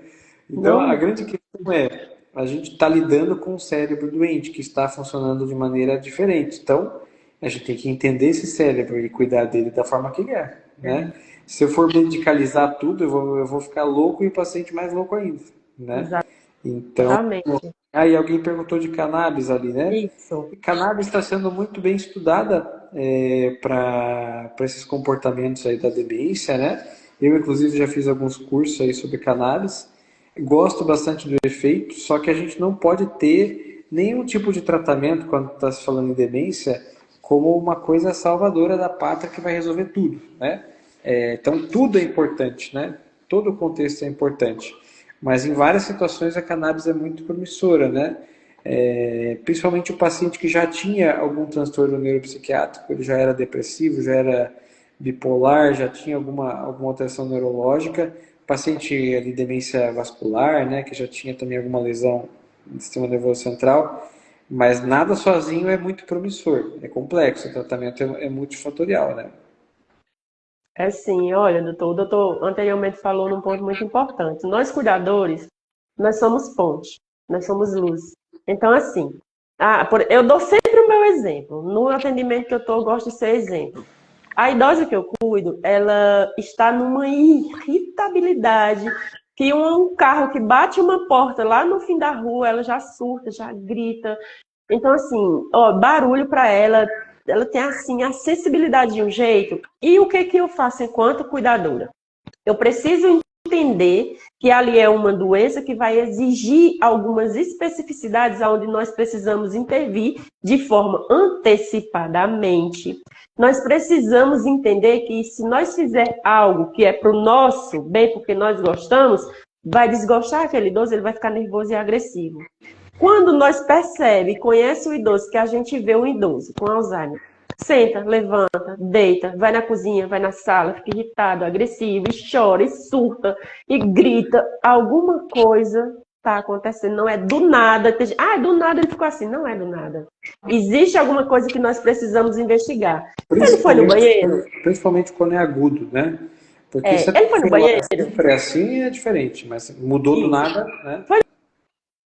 [SPEAKER 2] Então, a
[SPEAKER 1] Não,
[SPEAKER 2] grande questão é, a gente está lidando com um cérebro doente, que está funcionando de maneira diferente. Então, a gente tem que entender esse cérebro e cuidar dele da forma que ele é, né? Se eu for medicalizar tudo, eu vou ficar louco e o paciente mais louco ainda, né? Então,
[SPEAKER 1] exatamente.
[SPEAKER 2] aí alguém perguntou de cannabis ali, né?
[SPEAKER 1] Isso.
[SPEAKER 2] Cannabis está sendo muito bem estudada para esses comportamentos aí da demência, né? Eu, inclusive, já fiz alguns cursos aí sobre cannabis. Gosto bastante do efeito, só que a gente não pode ter nenhum tipo de tratamento, quando está se falando em demência, como uma coisa salvadora da pátria que vai resolver tudo, né? Então, tudo é importante, né? Todo o contexto é importante. Mas em várias situações a cannabis é muito promissora, né? Principalmente o paciente que já tinha algum transtorno neuropsiquiátrico, ele já era depressivo, já era bipolar, já tinha alguma alteração neurológica, paciente de demência vascular, né, que já tinha também alguma lesão do sistema nervoso central, mas nada sozinho é muito promissor, é complexo, o tratamento é multifatorial, né?
[SPEAKER 1] É sim, olha, doutor, o doutor anteriormente falou num ponto muito importante. Nós, cuidadores, nós somos ponte, nós somos luz. Então, assim, eu dou sempre o meu exemplo. No atendimento que eu estou, eu gosto de ser exemplo. A idosa que eu cuido, ela está numa irritabilidade que um carro que bate uma porta lá no fim da rua, ela já surta, já grita. Então, assim, ó, barulho para ela tem, assim, a sensibilidade de um jeito. E o que que eu faço enquanto cuidadora? Eu preciso entender que ali é uma doença que vai exigir algumas especificidades onde nós precisamos intervir de forma antecipadamente. Nós precisamos entender que se nós fizer algo que é para o nosso bem, porque nós gostamos, vai desgostar aquele idoso, ele vai ficar nervoso e agressivo. Quando nós percebe e conhece o idoso, que a gente vê um idoso com Alzheimer, senta, levanta, deita, vai na cozinha, vai na sala, fica irritado, agressivo, e chora, e surta, e grita, alguma coisa está acontecendo, não é do nada. Do nada ele ficou assim, não é do nada. Existe alguma coisa que nós precisamos investigar. Ele foi no banheiro?
[SPEAKER 2] Principalmente quando é agudo, né? Porque se a
[SPEAKER 1] Ele foi no
[SPEAKER 2] pessoa
[SPEAKER 1] banheiro?
[SPEAKER 2] sempre é assim, é diferente, mas mudou do
[SPEAKER 1] E
[SPEAKER 2] nada, né?
[SPEAKER 1] foi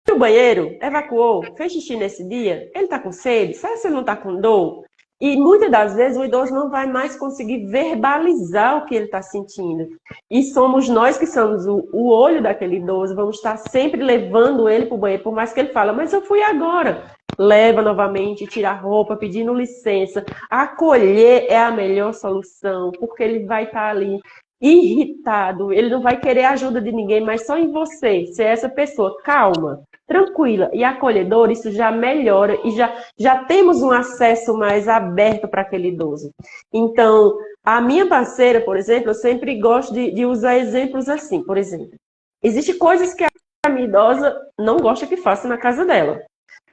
[SPEAKER 1] no banheiro? Evacuou? Fez xixi nesse dia? Ele está com sede? Será que ele não está com dor? E muitas das vezes o idoso não vai mais conseguir verbalizar o que ele está sentindo. E somos nós que somos o olho daquele idoso, vamos estar sempre levando ele para o banheiro, por mais que ele fale, mas eu fui agora. Leva novamente, tira a roupa, pedindo licença. Acolher é a melhor solução, porque ele vai estar ali irritado, ele não vai querer a ajuda de ninguém, mas só em você, ser essa pessoa calma, tranquila e acolhedora, isso já melhora e já temos um acesso mais aberto para aquele idoso. Então, a minha parceira, por exemplo, eu sempre gosto de usar exemplos assim, por exemplo. Existem coisas que a minha idosa não gosta que faça na casa dela.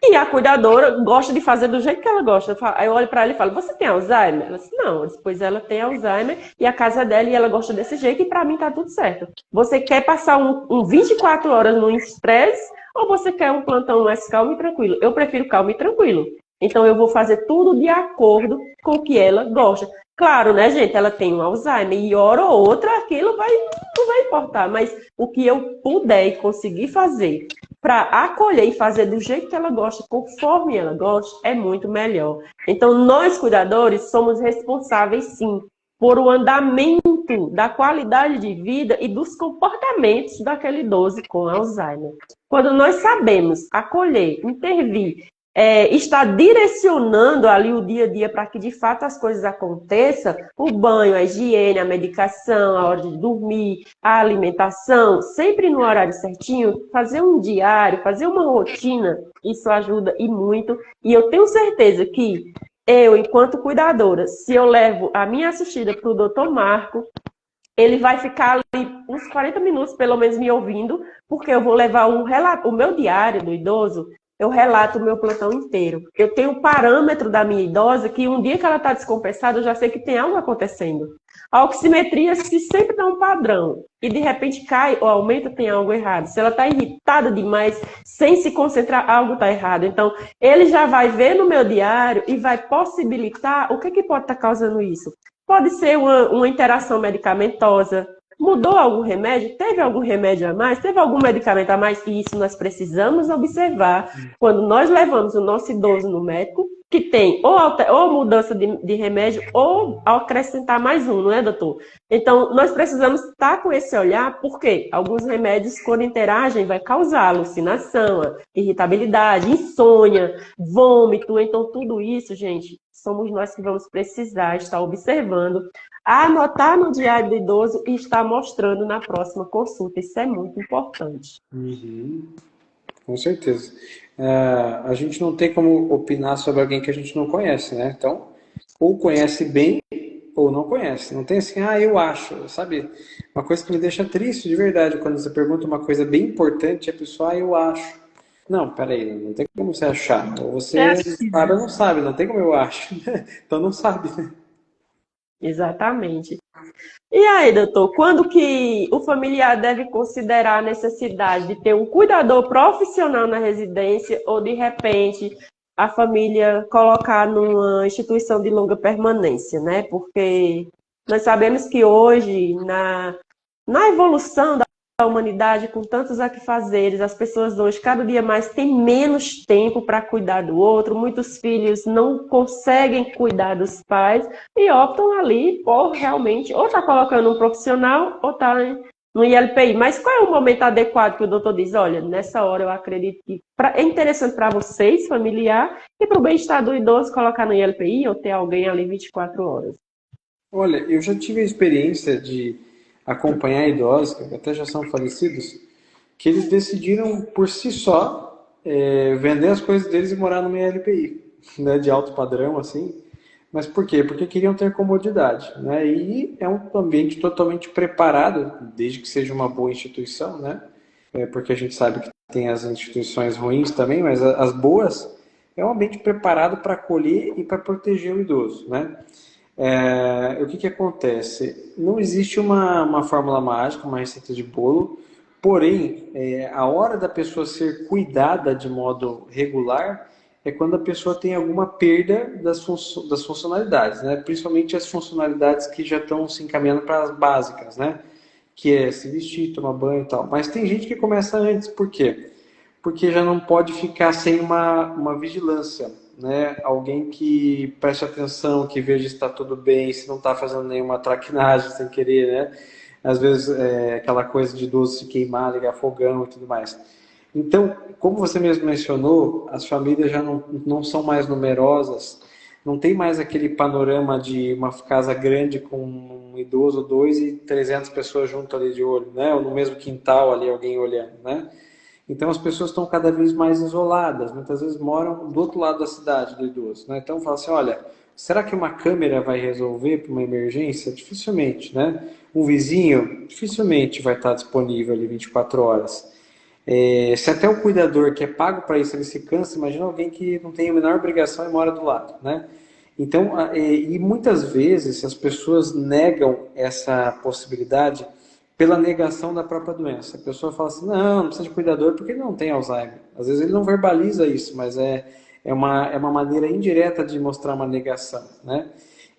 [SPEAKER 1] E a cuidadora gosta de fazer do jeito que ela gosta. Aí eu olho para ela e falo, você tem Alzheimer? Ela disse, não. Depois ela tem Alzheimer e a casa dela e ela gosta desse jeito e para mim tá tudo certo. Você quer passar um 24 horas no estresse ou você quer um plantão mais calmo e tranquilo? Eu prefiro calmo e tranquilo. Então eu vou fazer tudo de acordo com o que ela gosta. Claro, né, gente? Ela tem um Alzheimer e hora ou outra aquilo não vai importar. Mas o que eu puder e conseguir fazer para acolher e fazer do jeito que ela gosta, conforme ela gosta, é muito melhor. Então, nós, cuidadores, somos responsáveis, sim, por o andamento da qualidade de vida e dos comportamentos daquele idoso com Alzheimer. Quando nós sabemos acolher, intervir, estar direcionando ali o dia a dia para que de fato as coisas aconteçam, o banho, a higiene, a medicação, a hora de dormir, a alimentação, sempre no horário certinho, fazer um diário, fazer uma rotina, isso ajuda e muito. E eu tenho certeza que eu, enquanto cuidadora, se eu levo a minha assistida para o Dr. Marco, ele vai ficar ali uns 40 minutos, pelo menos, me ouvindo, porque eu vou levar o meu diário do idoso, eu relato o meu plantão inteiro. Eu tenho um parâmetro da minha idosa que um dia que ela está descompensada, eu já sei que tem algo acontecendo. A oximetria se sempre dá um padrão e de repente cai ou aumenta, tem algo errado. Se ela está irritada demais, sem se concentrar, algo está errado. Então, ele já vai ver no meu diário e vai possibilitar o que pode estar causando isso. Pode ser uma interação medicamentosa. Mudou algum remédio? Teve algum remédio a mais? Teve algum medicamento a mais? E isso nós precisamos observar quando nós levamos o nosso idoso no médico, que tem ou mudança de remédio ou acrescentar mais um, não é, doutor? Então, nós precisamos estar com esse olhar, porque alguns remédios, quando interagem, vai causar alucinação, irritabilidade, insônia, vômito. Então, tudo isso, gente, somos nós que vamos precisar estar observando, anotar no diário do idoso e estar mostrando na próxima consulta. Isso é muito importante.
[SPEAKER 2] Uhum, com certeza. A gente não tem como opinar sobre alguém que a gente não conhece, né? Então, ou conhece bem ou não conhece. Não tem assim, eu acho, sabe? Uma coisa que me deixa triste de verdade, quando você pergunta uma coisa bem importante, a pessoa, eu acho. Não, peraí, não tem como você achar. Ou você sabe ou não sabe, não tem como eu acho. Então não sabe, né?
[SPEAKER 1] Exatamente. E aí, doutor, quando que o familiar deve considerar a necessidade de ter um cuidador profissional na residência ou, de repente, a família colocar numa instituição de longa permanência, né? Porque nós sabemos que hoje, na evolução da humanidade, com tantos afazeres, as pessoas hoje cada dia mais têm menos tempo para cuidar do outro, muitos filhos não conseguem cuidar dos pais e optam ali por realmente ou tá colocando um profissional ou tá no ILPI. Mas qual é o momento adequado que o doutor diz, olha, nessa hora eu acredito que é interessante para vocês, familiar, e para o bem-estar do idoso colocar no ILPI ou ter alguém ali 24 horas?
[SPEAKER 2] Olha, eu já tive a experiência de acompanhar idosos, que até já são falecidos, que eles decidiram por si só vender as coisas deles e morar numa LPI, né, de alto padrão, assim. Mas por quê? Porque queriam ter comodidade, né? E é um ambiente totalmente preparado, desde que seja uma boa instituição, né? Porque a gente sabe que tem as instituições ruins também, mas as boas é um ambiente preparado para acolher e para proteger o idoso, né? O que acontece? Não existe uma fórmula mágica, uma receita de bolo, porém, a hora da pessoa ser cuidada de modo regular é quando a pessoa tem alguma perda das funcionalidades, né? Principalmente as funcionalidades que já estão se encaminhando para as básicas, né? Que é se vestir, tomar banho e tal. Mas tem gente que começa antes, por quê? Porque já não pode ficar sem uma vigilância, né? Alguém que preste atenção, que veja se está tudo bem, se não está fazendo nenhuma traquinagem sem querer, né? Às vezes aquela coisa de idoso se queimar, ligar fogão e tudo mais. Então, como você mesmo mencionou, as famílias já não são mais numerosas, não tem mais aquele panorama de uma casa grande com um idoso, dois e 300 pessoas junto ali de olho, né? Ou no mesmo quintal ali, alguém olhando, né? Então as pessoas estão cada vez mais isoladas, muitas vezes moram do outro lado da cidade do idoso, né? Então fala assim, olha, será que uma câmera vai resolver para uma emergência? Dificilmente, né? Um vizinho dificilmente vai estar disponível ali 24 horas. Se até o cuidador que é pago para isso ele se cansa, imagina alguém que não tem a menor obrigação e mora do lado, né? Então, e muitas vezes as pessoas negam essa possibilidade pela negação da própria doença. A pessoa fala assim, não precisa de cuidador porque ele não tem Alzheimer. Às vezes ele não verbaliza isso, mas é uma maneira indireta de mostrar uma negação, né?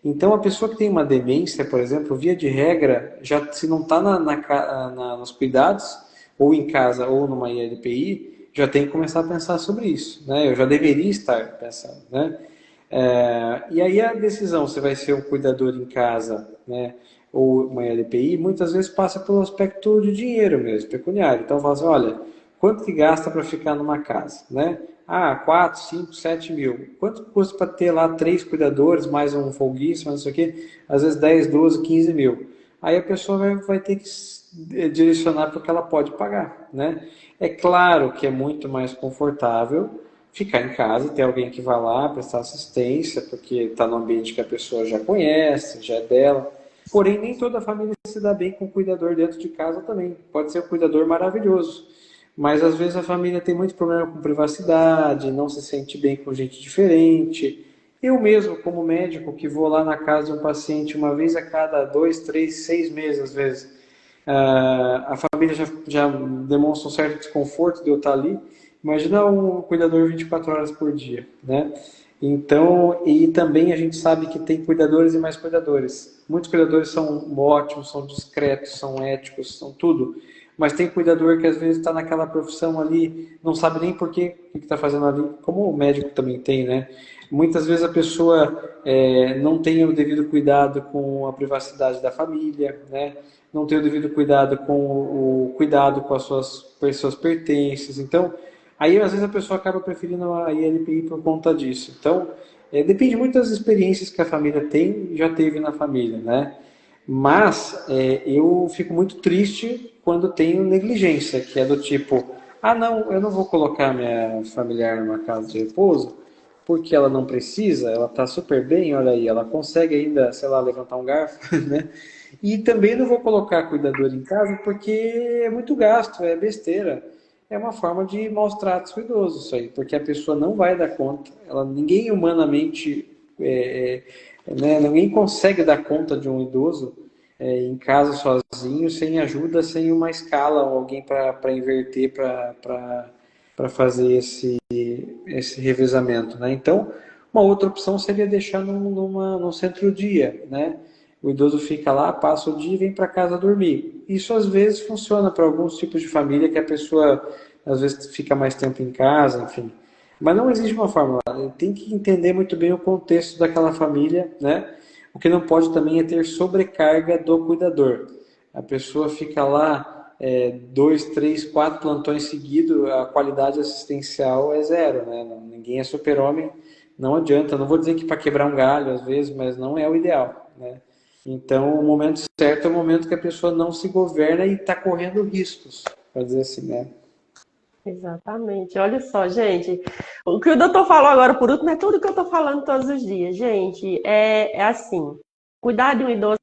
[SPEAKER 2] Então, a pessoa que tem uma demência, por exemplo, via de regra, já se não está nos cuidados, ou em casa, ou numa ILPI, já tem que começar a pensar sobre isso, né? Eu já deveria estar pensando, né? E aí a decisão se vai ser um cuidador em casa, né, ou uma LPI, muitas vezes passa pelo aspecto de dinheiro mesmo, pecuniário. Então fala assim, olha, quanto que gasta para ficar numa casa, né? 4, 5, 7 mil. Quanto custa para ter lá 3 cuidadores, mais um folguíssimo, não sei o quê? Às vezes 10, 12, 15 mil. Aí a pessoa vai ter que direcionar para o que ela pode pagar, né? É claro que é muito mais confortável ficar em casa, ter alguém que vá lá prestar assistência, porque está no ambiente que a pessoa já conhece, já é dela. Porém, nem toda a família se dá bem com o cuidador dentro de casa também. Pode ser um cuidador maravilhoso, mas às vezes a família tem muito problema com privacidade, não se sente bem com gente diferente. Eu mesmo, como médico, que vou lá na casa de um paciente uma vez a cada 2, 3, 6 meses, às vezes, a família já demonstra um certo desconforto de eu estar ali. Imagina um cuidador 24 horas por dia, né? Então, e também a gente sabe que tem cuidadores e mais cuidadores. Muitos cuidadores são ótimos, são discretos, são éticos, são tudo. Mas tem cuidador que às vezes está naquela profissão ali, não sabe nem por quê, o que está fazendo ali, como o médico também tem, né? Muitas vezes a pessoa não tem o devido cuidado com a privacidade da família, né? Não tem o devido cuidado com o cuidado com as suas pertences. Então, aí às vezes a pessoa acaba preferindo a ILPI por conta disso. Então, depende muito das experiências que a família tem e já teve na família, né? Mas eu fico muito triste quando tenho negligência, que é do tipo, não, eu não vou colocar minha familiar numa casa de repouso porque ela não precisa, ela está super bem, olha aí, ela consegue ainda, sei lá, levantar um garfo, né? E também não vou colocar cuidador em casa porque é muito gasto, é besteira. É uma forma de maus tratos com o idoso isso aí, porque a pessoa não vai dar conta, ninguém humanamente, né, ninguém consegue dar conta de um idoso em casa sozinho, sem ajuda, sem uma escala, ou alguém para inverter, para fazer esse revezamento, né? Então, uma outra opção seria deixar num centro-dia, né? O idoso fica lá, passa o dia e vem para casa dormir. Isso às vezes funciona para alguns tipos de família que a pessoa às vezes fica mais tempo em casa, enfim. Mas não existe uma fórmula. Tem que entender muito bem o contexto daquela família, né? O que não pode também é ter sobrecarga do cuidador. A pessoa fica lá 2, 3, 4 plantões seguidos, a qualidade assistencial é zero, né? Ninguém é super-homem, não adianta. Não vou dizer que para quebrar um galho às vezes, mas não é o ideal, né? Então, o momento certo é o momento que a pessoa não se governa e está correndo riscos, para dizer assim, né?
[SPEAKER 1] Exatamente. Olha só, gente. O que o doutor falou agora por último é tudo que eu estou falando todos os dias. Gente, é assim. Cuidar de um idoso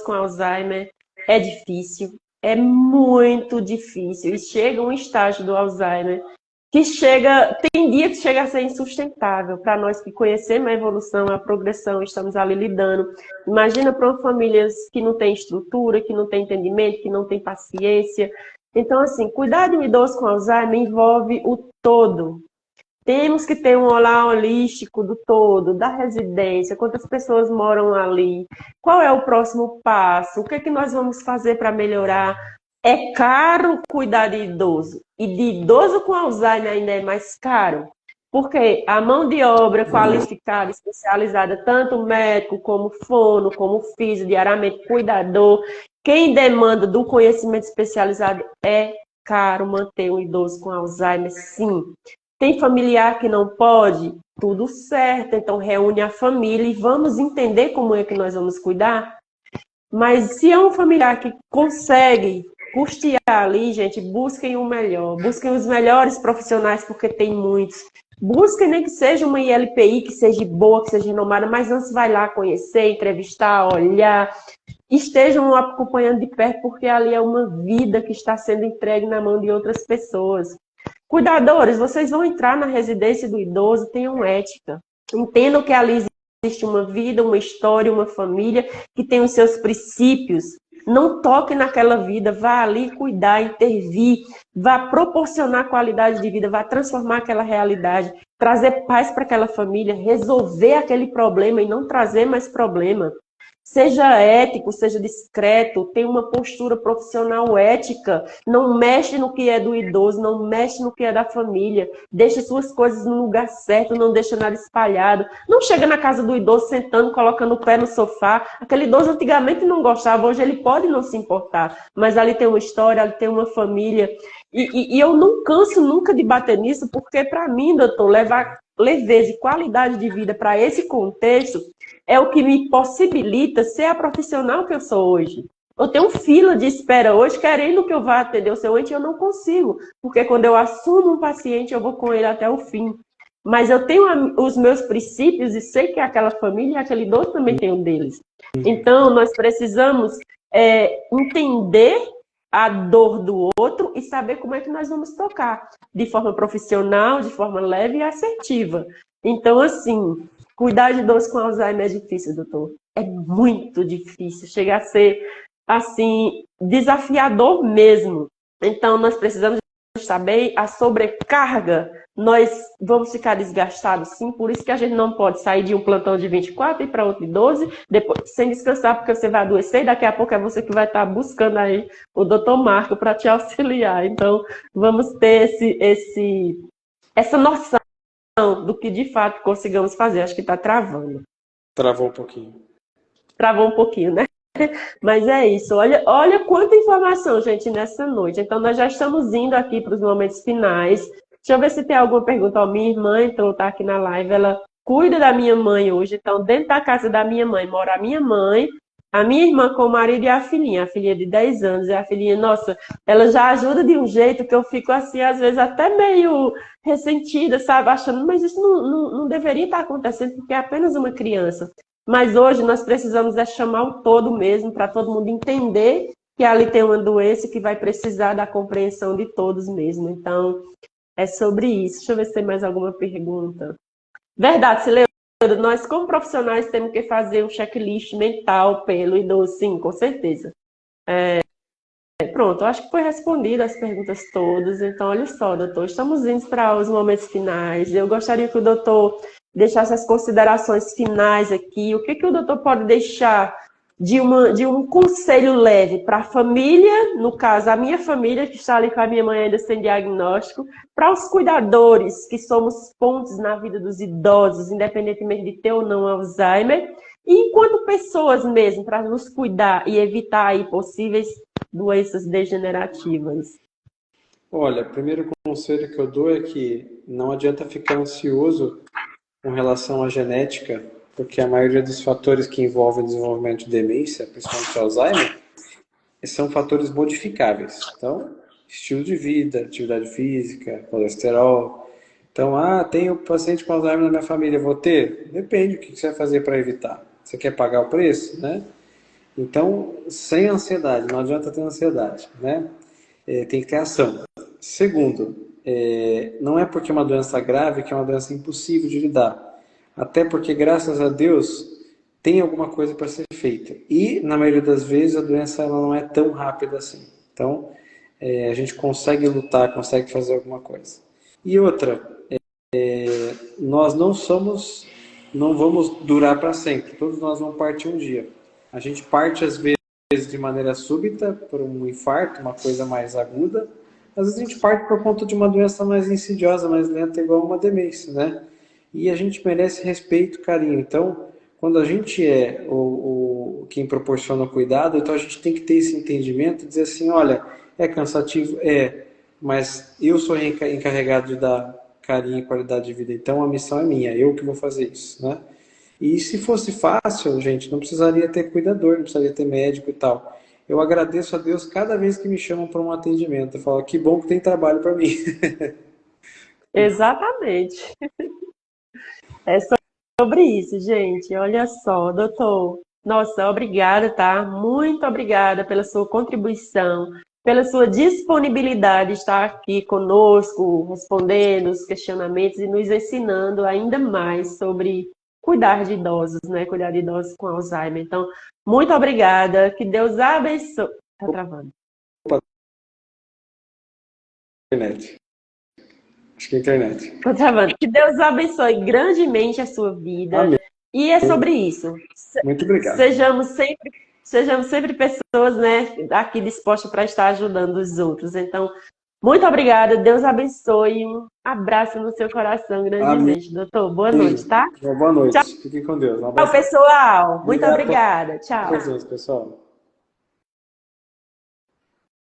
[SPEAKER 1] com Alzheimer é difícil. É muito difícil. E chega um estágio do Alzheimer que tem dia que chega a ser insustentável para nós que conhecemos a evolução, a progressão, estamos ali lidando. Imagina para famílias que não têm estrutura, que não têm entendimento, que não têm paciência. Então, assim, cuidar de um idoso com Alzheimer envolve o todo. Temos que ter um olhar holístico do todo, da residência, quantas pessoas moram ali, qual é o próximo passo, o que é que nós vamos fazer para melhorar. É caro cuidar de idoso, e de idoso com Alzheimer ainda é mais caro, porque a mão de obra qualificada, especializada, tanto médico como fono, como físio, diariamente cuidador, quem demanda do conhecimento especializado é caro manter um idoso com Alzheimer, sim. Tem familiar que não pode? Tudo certo, então reúne a família e vamos entender como é que nós vamos cuidar. Mas se é um familiar que consegue custear ali, gente, busquem o melhor, busquem os melhores profissionais, porque tem muitos. Busquem nem que seja uma ILPI, que seja boa, que seja renomada, mas antes vai lá conhecer, entrevistar, olhar.
[SPEAKER 3] estejam acompanhando de perto, porque ali é uma vida que está sendo entregue na mão de outras pessoas. Cuidadores, vocês vão entrar na residência do idoso, tenham ética. Entendam que ali existe uma vida, uma história, uma família que tem os seus princípios. Não toque naquela vida, vá ali cuidar, intervir, vá proporcionar qualidade de vida, vá transformar aquela realidade, trazer paz para aquela família, resolver aquele problema e não trazer mais problema. Seja ético, seja discreto, tenha uma postura profissional ética, não mexe no que é do idoso, não mexe no que é da família, deixe suas coisas no lugar certo, não deixa nada espalhado, não chega na casa do idoso sentando, colocando o pé no sofá, aquele idoso antigamente não gostava, hoje ele pode não se importar, mas ali tem uma história, ali tem uma família, e eu não canso nunca de bater nisso, porque para mim, doutor, levar leveza e qualidade de vida para esse contexto é o que me possibilita ser a profissional que eu sou hoje. Eu tenho fila de espera hoje, querendo que eu vá atender o seu ente, eu não consigo, porque quando eu assumo um paciente, eu vou com ele até o fim. Mas eu tenho os meus princípios e sei que aquela família e aquele idoso também tem um deles. Então, nós precisamos entender a dor do outro e saber como é que nós vamos tocar, de forma profissional, de forma leve e assertiva. Então, assim, cuidar de idoso com Alzheimer é difícil, doutor. É muito difícil. Chega a ser, assim, desafiador mesmo. Então, nós precisamos estar bem. A sobrecarga, nós vamos ficar desgastados, sim. Por isso que a gente não pode sair de um plantão de 24 e ir para outro de 12, depois, sem descansar, porque você vai adoecer. E daqui a pouco é você que vai estar buscando aí o doutor Marco para te auxiliar. Então, vamos ter essa noção do que de fato consigamos fazer. Acho que está travando.
[SPEAKER 2] Travou um pouquinho.
[SPEAKER 3] Travou um pouquinho, né? Mas é isso. Olha quanta informação, gente, nessa noite. Então, nós já estamos indo aqui para os momentos finais. Deixa eu ver se tem alguma pergunta. Ó, minha irmã entrou, tá aqui na live. Ela cuida da minha mãe hoje. Então, dentro da casa da minha mãe mora a minha mãe, a minha irmã com o marido e a filhinha de 10 anos. E a filhinha, nossa, ela já ajuda de um jeito que eu fico assim, às vezes, até meio ressentida, sabe? Achando, mas isso não deveria estar acontecendo, porque é apenas uma criança. Mas hoje nós precisamos chamar o todo mesmo, para todo mundo entender que ali tem uma doença que vai precisar da compreensão de todos mesmo. Então, é sobre isso. Deixa eu ver se tem mais alguma pergunta. Verdade, Leandro, nós como profissionais temos que fazer um checklist mental pelo idoso, sim, com certeza. Pronto, acho que foi respondida as perguntas todas. Então, olha só, doutor, estamos indo para os momentos finais. Eu gostaria que o doutor deixasse as considerações finais aqui. O que o doutor pode deixar de um conselho leve para a família, no caso, a minha família, que está ali com a minha mãe ainda sem diagnóstico, para os cuidadores, que somos pontes na vida dos idosos, independentemente de ter ou não Alzheimer, e enquanto pessoas mesmo, para nos cuidar e evitar aí possíveis doenças degenerativas.
[SPEAKER 2] Olha, o primeiro conselho que eu dou é que não adianta ficar ansioso com relação à genética, porque a maioria dos fatores que envolvem o desenvolvimento de demência, principalmente Alzheimer, são fatores modificáveis. Então, estilo de vida, atividade física, colesterol. Então, tenho paciente com Alzheimer na minha família, vou ter? Depende, o que você vai fazer para evitar? Você quer pagar o preço, né? Então, sem ansiedade, não adianta ter ansiedade, né? Tem que ter ação. Segundo, não é porque é uma doença grave que é uma doença impossível de lidar. Até porque, graças a Deus, tem alguma coisa para ser feita. E, na maioria das vezes, a doença ela não é tão rápida assim. Então, a gente consegue lutar, consegue fazer alguma coisa. E outra, nós não vamos durar para sempre. Todos nós vamos partir um dia. A gente parte, às vezes, de maneira súbita, por um infarto, uma coisa mais aguda. Às vezes a gente parte por conta de uma doença mais insidiosa, mais lenta, igual uma demência, né? E a gente merece respeito, carinho. Então, quando a gente é quem proporciona o cuidado, então a gente tem que ter esse entendimento e dizer assim, olha, é cansativo? Mas eu sou encarregado de dar carinho e qualidade de vida, então a missão é minha, eu que vou fazer isso, né? E se fosse fácil, gente, não precisaria ter cuidador, não precisaria ter médico e tal. Eu agradeço a Deus cada vez que me chamam para um atendimento. Eu falo, que bom que tem trabalho para mim.
[SPEAKER 3] Exatamente. É sobre isso, gente. Olha só, doutor. Nossa, obrigada, tá? Muito obrigada pela sua contribuição, pela sua disponibilidade de estar aqui conosco, respondendo os questionamentos e nos ensinando ainda mais sobre cuidar de idosos, né? Cuidar de idosos com Alzheimer. Então, muito obrigada. Que Deus abençoe. Tá travando.
[SPEAKER 2] Internet. Acho que é internet.
[SPEAKER 3] Tá travando. Que Deus abençoe grandemente a sua vida.
[SPEAKER 2] Amém.
[SPEAKER 3] E é sobre isso.
[SPEAKER 2] Muito obrigado.
[SPEAKER 3] Sejamos sempre pessoas, né, aqui dispostas para estar ajudando os outros. Então, muito obrigada. Deus abençoe. Um abraço no seu coração grandemente, doutor. Boa noite, tá?
[SPEAKER 2] Boa noite.
[SPEAKER 3] Tchau.
[SPEAKER 2] Fiquem com Deus. Um
[SPEAKER 3] Tchau,
[SPEAKER 2] abraço.
[SPEAKER 3] pessoal. Muito
[SPEAKER 2] Obrigado.
[SPEAKER 3] obrigada. Tchau.
[SPEAKER 2] Presente, pessoal.